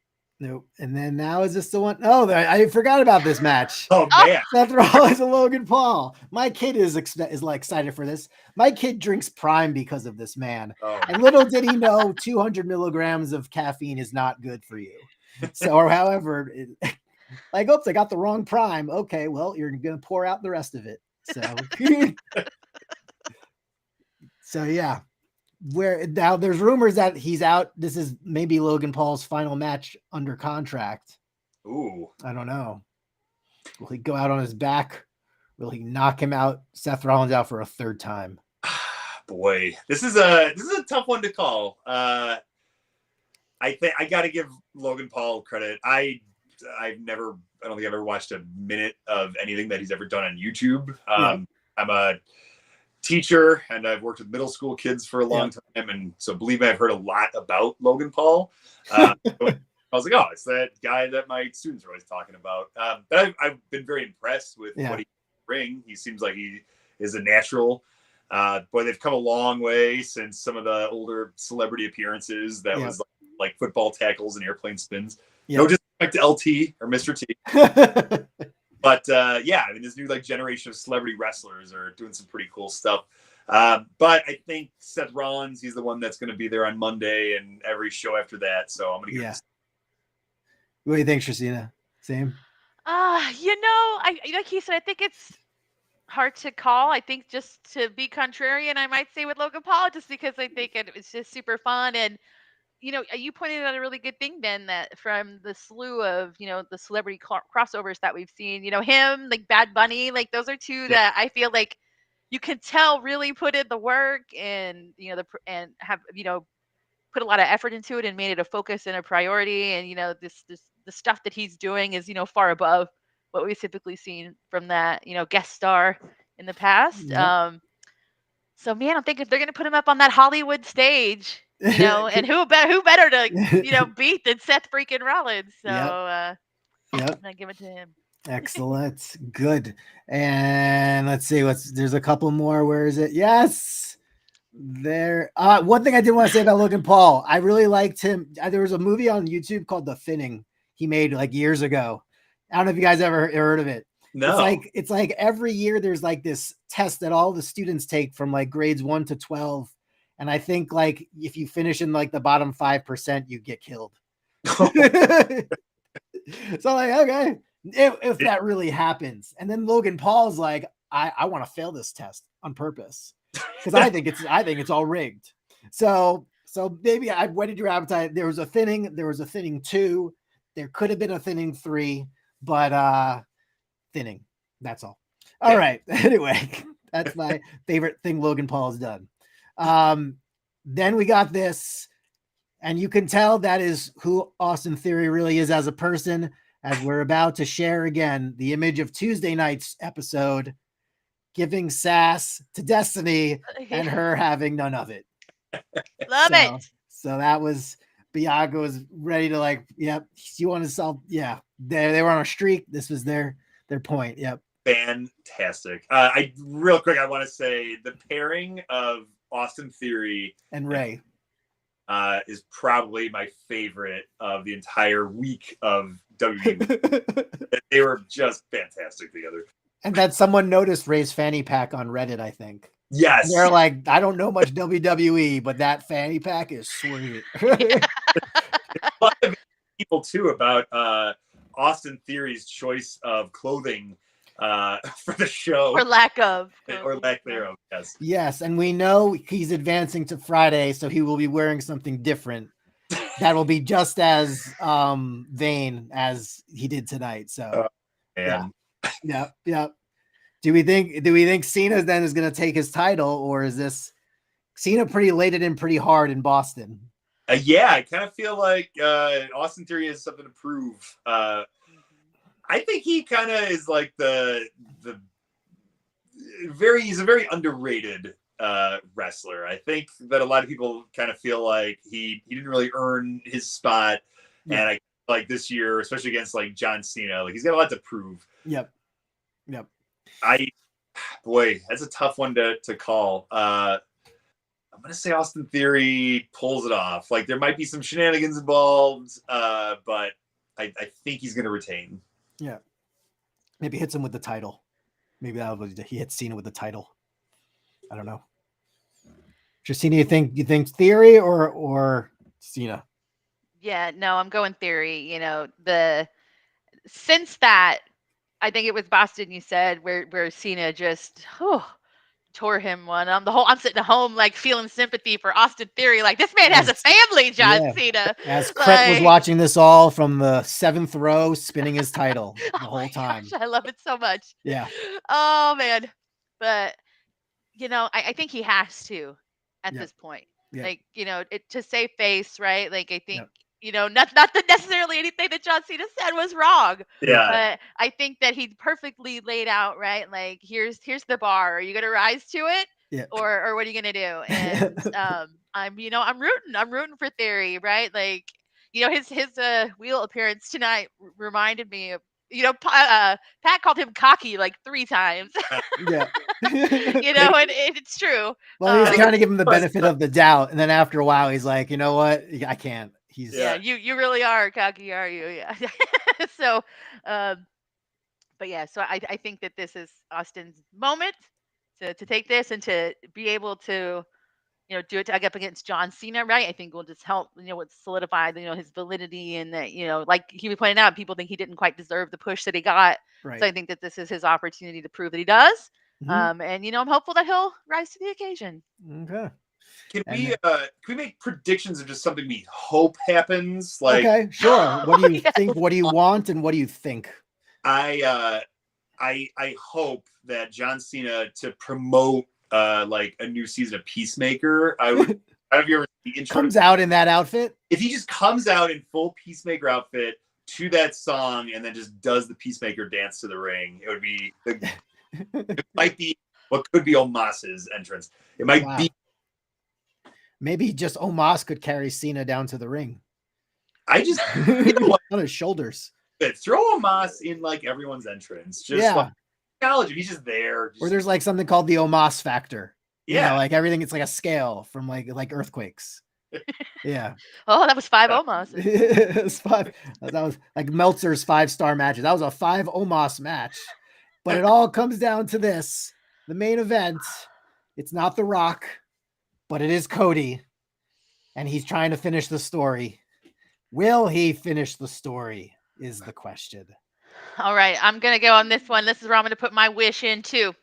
Nope. And then now is this the one? Oh, I forgot about this match. Oh, man. Seth Rollins and Logan Paul. My kid is excited for this. My kid drinks Prime because of this man. Oh. And little did he know 200 milligrams of caffeine is not good for you. So, or however, I got the wrong Prime. Okay, well, you're going to pour out the rest of it. So yeah. Where now there's rumors that he's out. This is maybe Logan Paul's final match under contract. Ooh. I don't know. Will he go out on his back? Will he knock him out? Seth Rollins out for a third time. Boy, this is a tough one to call. I think I got to give Logan Paul credit. I don't think I've ever watched a minute of anything that he's ever done on YouTube. I'm a teacher and I've worked with middle school kids for a long time. And so believe me, I've heard a lot about Logan Paul. I was like, oh, it's that guy that my students are always talking about. But I've been very impressed with what he brings. He seems like he is a natural. Boy, they've come a long way since some of the older celebrity appearances that was like football tackles and airplane spins. No disrespect to LT or Mr. T. But this new generation of celebrity wrestlers are doing some pretty cool stuff. But I think Seth Rollins, he's the one that's going to be there on Monday and every show after that. So I'm going to give What do you think, Tracina? Same? Like he said, I think it's hard to call. I think just to be contrarian, I might say with Logan Paul, just because I think it's just super fun. And you pointed out a really good thing, Ben, that from the slew of, the celebrity crossovers that we've seen, him, like Bad Bunny, like those are two that I feel like you can tell really put in the work and, and have, put a lot of effort into it and made it a focus and a priority. And, the stuff that he's doing is, far above what we've typically seen from that, guest star in the past. So man, I'm thinking if they're going to put him up on that Hollywood stage, and who better to, beat than Seth freaking Rollins. So, I'm going to give it to him. Excellent. Good. And let's see there's a couple more. Where is it? Yes. There. One thing I did want to say about Logan Paul, I really liked him. There was a movie on YouTube called The Finning he made like years ago. I don't know if you guys ever heard of it. No. It's like every year there's like this test that all the students take from like grades 1 to 12. And I think like if you finish in like the bottom 5%, you get killed. So like, okay, if that really happens. And then Logan Paul's like, I want to fail this test on purpose because I think it's all rigged. So maybe I whetted your appetite. There was a thinning 2. There could have been a thinning 3, but thinning. That's all. All right. Anyway, that's my favorite thing Logan Paul has done. Then we got this, and you can tell that is who Austin Theory really is as a person, as we're about to share again the image of Tuesday night's episode, giving sass to Destiny and her having none of it. Love it. So that was Bianca was ready to like, yep. You want to solve? Yeah, they were on a streak. This was their point. Yep. Fantastic. I real quick, I want to say the pairing of Austin Theory and Ray is probably my favorite of the entire week of WWE. They were just fantastic together. And then someone noticed Ray's fanny pack on Reddit, I think. Yes. And they're like, I don't know much WWE, but that fanny pack is sweet. A lot of people too about Austin Theory's choice of clothing for the show, or lack of, or lack thereof. Yes. Yes, and we know he's advancing to Friday, so he will be wearing something different that will be just as vain as he did tonight. So, yeah. Do we think Cena then is going to take his title, or is this Cena pretty laid it in pretty hard in Boston? Yeah, I kind of feel like Austin Theory has something to prove. I think he kind of is like he's a very underrated wrestler. I think that a lot of people kind of feel like he didn't really earn his spot. Yeah. And I like this year, especially against like John Cena, like he's got a lot to prove. Yep. Boy, that's a tough one to call. I'm gonna say Austin Theory pulls it off. Like there might be some shenanigans involved, but I think he's gonna retain. Yeah, maybe hits him with the title. Maybe he hits Cena with the title. I don't know. Tracina, you think Theory or Cena? Yeah, no, I'm going Theory. You know, since that, I think it was Boston. You said where Cena just tore him one. I'm sitting at home like feeling sympathy for Austin Theory. Like this man has a family, John Cena. As Cret was watching this all from the 7th row, spinning his title the whole time. Gosh, I love it so much. Yeah. Oh man, but you know, I think he has to at this point. Yeah. Like to save face, right? Like I think. Yep. Not that necessarily anything that John Cena said was wrong. Yeah. But I think that he perfectly laid out, right? Like here's the bar. Are you gonna rise to it? Yeah. Or what are you gonna do? And I'm rooting for Theory, right? Like, his wheel appearance tonight reminded me of Pat called him cocky like 3 times. Yeah. And it's true. Well, he's trying to give him the benefit of the doubt, and then after a while he's like, you know what? I can't. You really are cocky, are you? Yeah. So, but yeah, so I think that this is Austin's moment to take this and to be able to, do it up against John Cena, right? I think will just help, solidify, his validity, and that, like he was pointing out, people think he didn't quite deserve the push that he got. Right. So I think that this is his opportunity to prove that he does. Mm-hmm. And I'm hopeful that he'll rise to the occasion. Okay. Can we make predictions of just something we hope happens? Like, okay, sure. What do you think? What do you want? And what do you think? I hope that John Cena to promote like a new season of Peacemaker. I don't know if you ever see the intro. Comes out in that outfit. If he just comes out in full Peacemaker outfit to that song and then just does the Peacemaker dance to the ring, it would be. It might be what could be Omos's entrance. It might be. Maybe just Omos could carry Cena down to the ring. I just on his shoulders. Throw Omos in like everyone's entrance. Just like, acknowledge him. He's just there. Or there's like something called the Omos factor. Yeah, like everything. It's like a scale from like earthquakes. Yeah. Oh, that was 5 Omos. It was 5. That was like Meltzer's 5-star matches. That was a 5 Omos match. But it all comes down to this: the main event. It's not The Rock. But it is Cody, and he's trying to finish the story. Will he finish the story is the question. All right, I'm going to go on this one. This is where I'm going to put my wish in too.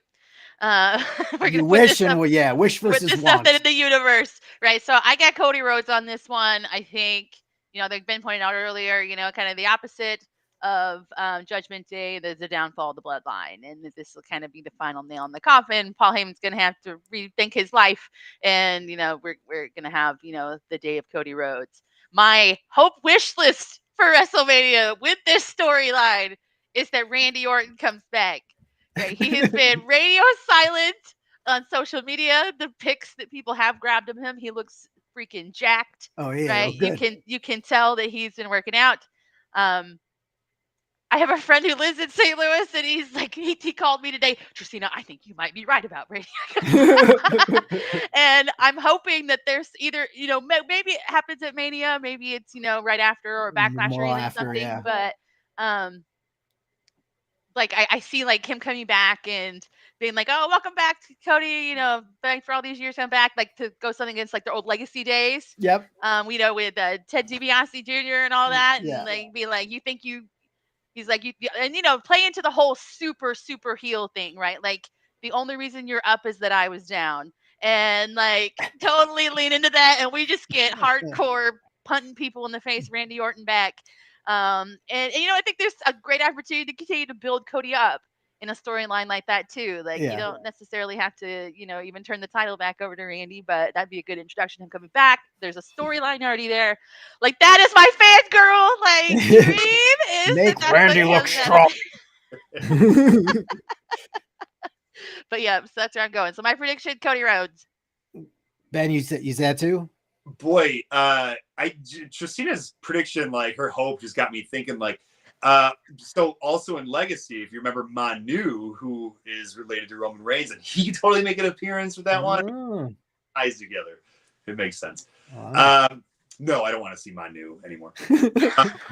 We're You gonna wish wish put versus this stuff want. in the universe, right? So I got Cody Rhodes on this one. I think, they've been pointed out earlier, kind of the opposite of Judgment Day. There's the downfall of the bloodline, and this will kind of be the final nail in the coffin. Paul Heyman's going to have to rethink his life, and we're going to have the day of Cody Rhodes. My hope wish list for WrestleMania with this storyline is that Randy Orton comes back. Right? He has been radio silent on social media. The pics that people have grabbed of him, he looks freaking jacked. Oh yeah, right? good. You can tell that he's been working out. I have a friend who lives in St. Louis, and he's like, he called me today, Tracina, I think you might be right about Brady. And I'm hoping that there's either, maybe it happens at Mania, maybe it's, right after or Backlash or even something. Yeah. But like I see like him coming back and being like, oh, welcome back, Cody. Thanks for all these years, come back, like to go something against like their old legacy days. Yep. With Ted DiBiase Jr. and all that, Yeah. and like be like, he's like, and play into the whole super heel thing, right? Like the only reason you're up is that I was down, and like totally lean into that, and we just get hardcore punting people in the face, Randy Orton back. And I think there's a great opportunity to continue to build Cody up in a storyline like that too. Like you don't necessarily have to, even turn the title back over to Randy, but that'd be a good introduction to him coming back. There's a storyline already there. Like that is my fangirl. Like dream is make Randy look strong. But yeah, so that's where I'm going. So my prediction, Cody Rhodes. Ben, you said too? Boy, Tracina's prediction, like her hope just got me thinking like, so also in Legacy, if you remember Manu, who is related to Roman Reigns, and he could totally make an appearance with that one. Ties together. It makes sense. No, I don't want to see Manu anymore.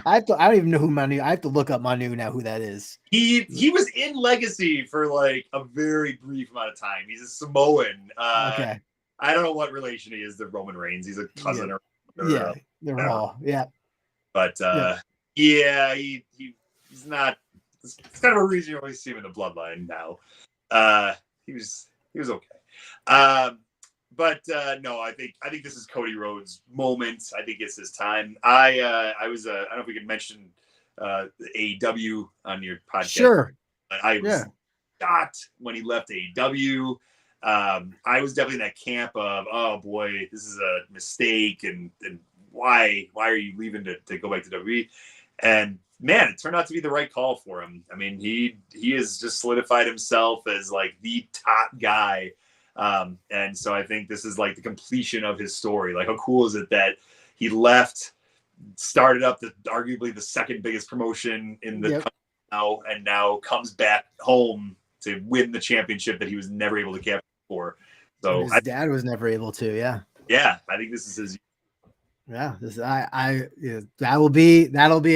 I don't even know who Manu. I have to look up Manu now, who that is. He was in Legacy for like a very brief amount of time. He's a Samoan. Okay. I don't know what relation he is to Roman Reigns. He's a cousin or they're Raw. Yeah. But he's not. It's kind of a reason you only see him in the bloodline now. He was okay. But no, I think this is Cody Rhodes' moment. I think it's his time. I don't know if we could mention AEW on your podcast. Sure. But I was shocked when he left AEW. I was definitely in that camp of, oh boy, this is a mistake, and why are you leaving to go back to WWE? And man, it turned out to be the right call for him. I mean, he has just solidified himself as like the top guy. And so I think this is like the completion of his story. Like, how cool is it that he left, started up arguably the second biggest promotion in the country now, and now comes back home to win the championship that he was never able to capture before. So his dad was never able to. Yeah, I think this is his. Yeah, that'll be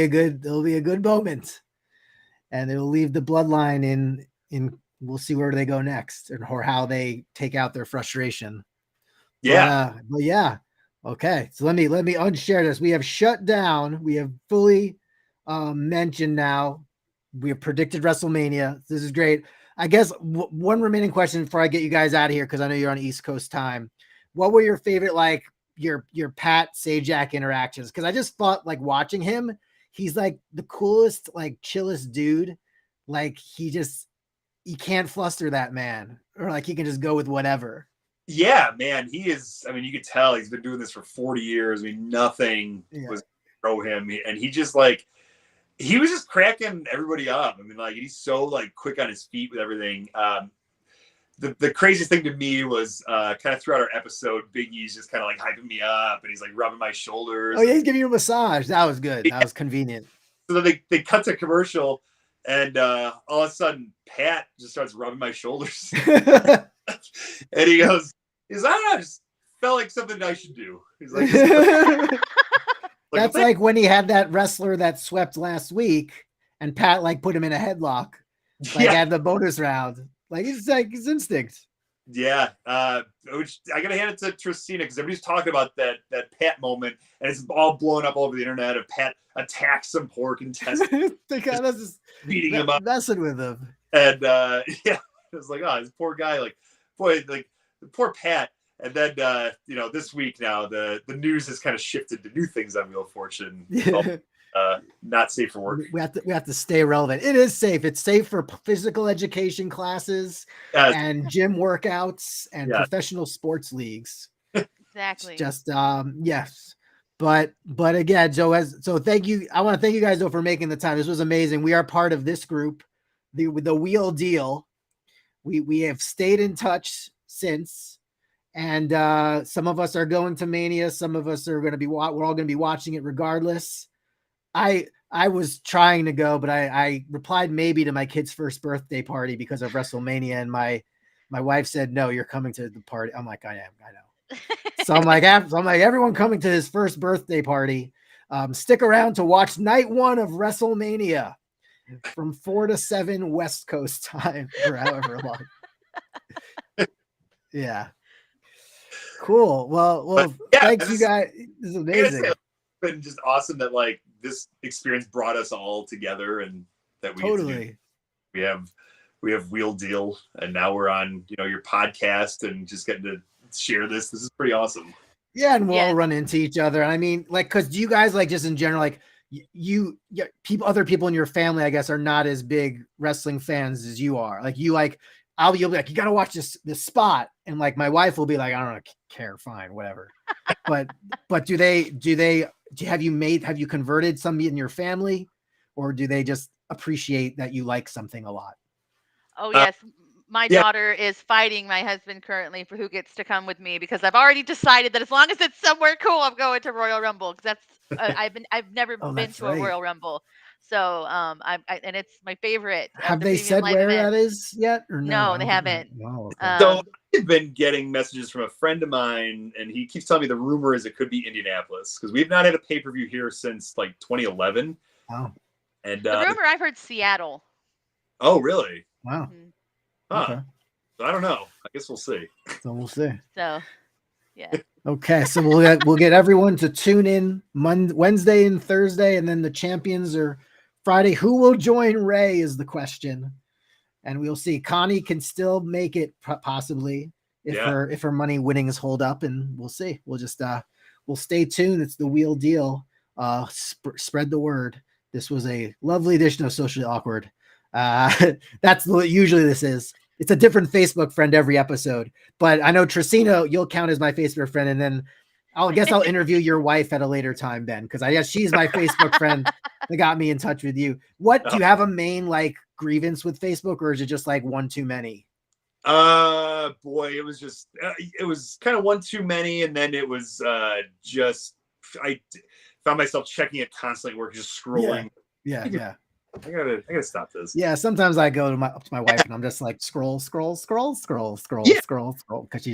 a good moment, and it'll leave the bloodline in. We'll see where they go next, or how they take out their frustration. Yeah, but yeah. Okay, so let me unshare this. We have shut down. We have fully mentioned now. We have predicted WrestleMania. This is great. I guess one remaining question before I get you guys out of here, because I know you're on East Coast time. What were your favorite, like your Pat Sajak interactions? Because I just thought, like, watching him, he's like the coolest, like chillest dude. Like you can't fluster that man, or like he can just go with whatever. Yeah, man, he is. I mean, you could tell he's been doing this for 40 years. I mean, nothing was throw him, and he just like. He was just cracking everybody up. I mean, like, he's so like quick on his feet with everything. The craziest thing to me was kind of throughout our episode, Big E's just kind of like hyping me up, and he's like rubbing my shoulders. Oh yeah, he's giving you a massage. That was good. That was convenient. So then they cut to commercial, and all of a sudden Pat just starts rubbing my shoulders, and he goes, I don't know, I just felt like something I should do. He's like. That's like when he had that wrestler that swept last week, and Pat like put him in a headlock, like at the bonus round. Like it's like his instinct. Yeah, which I gotta hand it to Tracina, because everybody's talking about that Pat moment, and it's all blowing up all over the internet. Of Pat attacks some poor contestant, just beating him up, messing with him, and was like, oh, this poor guy, like, boy, like poor Pat. And then this week now the news has kind of shifted to new things on Wheel of Fortune. Not safe for work. We have to stay relevant. It is safe. It's safe for physical education classes and gym workouts and professional sports leagues. Exactly. Just yes. But again, Joe, so thank you. I want to thank you guys though for making the time. This was amazing. We are part of this group, the Wheel Deal. We have stayed in touch since, and some of us are going to Mania. Some of us are going to be. We're all going to be watching it regardless. I was trying to go, but I replied maybe to my kid's first birthday party because of WrestleMania, and my wife said no, you're coming to the party. I'm like, I know. So I'm like, everyone coming to his first birthday party. Stick around to watch night 1 of WrestleMania from 4 to 7 West Coast time, or however long. Yeah. Cool. Well, thanks you guys. This is amazing. It's been just awesome that like this experience brought us all together, and that we have Wheel Deal, and now we're on your podcast and just getting to share this. This is pretty awesome. Yeah, and we'll all run into each other. And I mean, like, because do you guys like just in general, like other people in your family, I guess, are not as big wrestling fans as you are. Like you'll be like, you got to watch this spot, and like my wife will be like, I don't care, fine, whatever. but have you converted somebody in your family, or do they just appreciate that you like something a lot? Oh yes. My daughter is fighting my husband currently for who gets to come with me, because I've already decided that as long as it's somewhere cool, I'm going to Royal Rumble, because that's I've never been to a Royal Rumble, so and it's my favorite. Have they said where that is yet? Or no, they haven't. Oh, okay. So I've been getting messages from a friend of mine, and he keeps telling me the rumor is it could be Indianapolis, because we've not had a pay-per-view here since like 2011. Wow. And the rumor I've heard Seattle. Oh, really? Wow. Mm-hmm. Huh. Okay. So I don't know. I guess we'll see. So, yeah. Okay, so we'll get everyone to tune in Wednesday and Thursday, and then the champions are Friday. Who will join Ray is the question, and we'll see. Connie can still make it possibly if her money winnings hold up, and we'll see. We'll just we'll stay tuned. It's the Wheel Deal. Spread the word. This was a lovely edition of Socially Awkward. That's what usually this is. It's a different Facebook friend every episode, but I know Tracina, you'll count as my Facebook friend, and then I'll interview your wife at a later time, Ben, because I guess she's my Facebook friend that got me in touch with you. What do you have a main like grievance with Facebook, or is it just like one too many? Boy, it was just it was kind of one too many, and then it was just I found myself checking it constantly, where just scrolling. Yeah. I gotta stop this. Yeah, sometimes I go to my wife and I'm just like scroll, because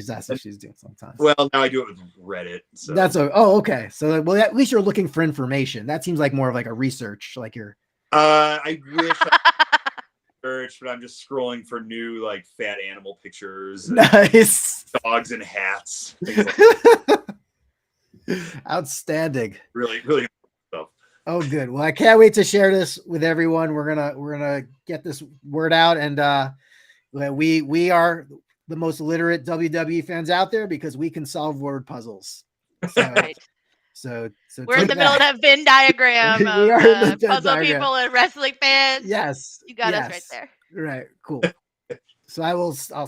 that's what she's doing sometimes. Well, now I do it with Reddit. So. Okay. So at least you're looking for information. That seems like more of like a research, like you're. I wish I search, but I'm just scrolling for new like fat animal pictures. Nice. Dogs and hats. Outstanding. Really. Oh, good. Well, I can't wait to share this with everyone. We're gonna get this word out, and we are the most literate WWE fans out there because we can solve word puzzles. So, right. so we're in the middle of that Venn diagram of puzzle people and wrestling fans. Yes, you got us right there. Right. Cool. So I'll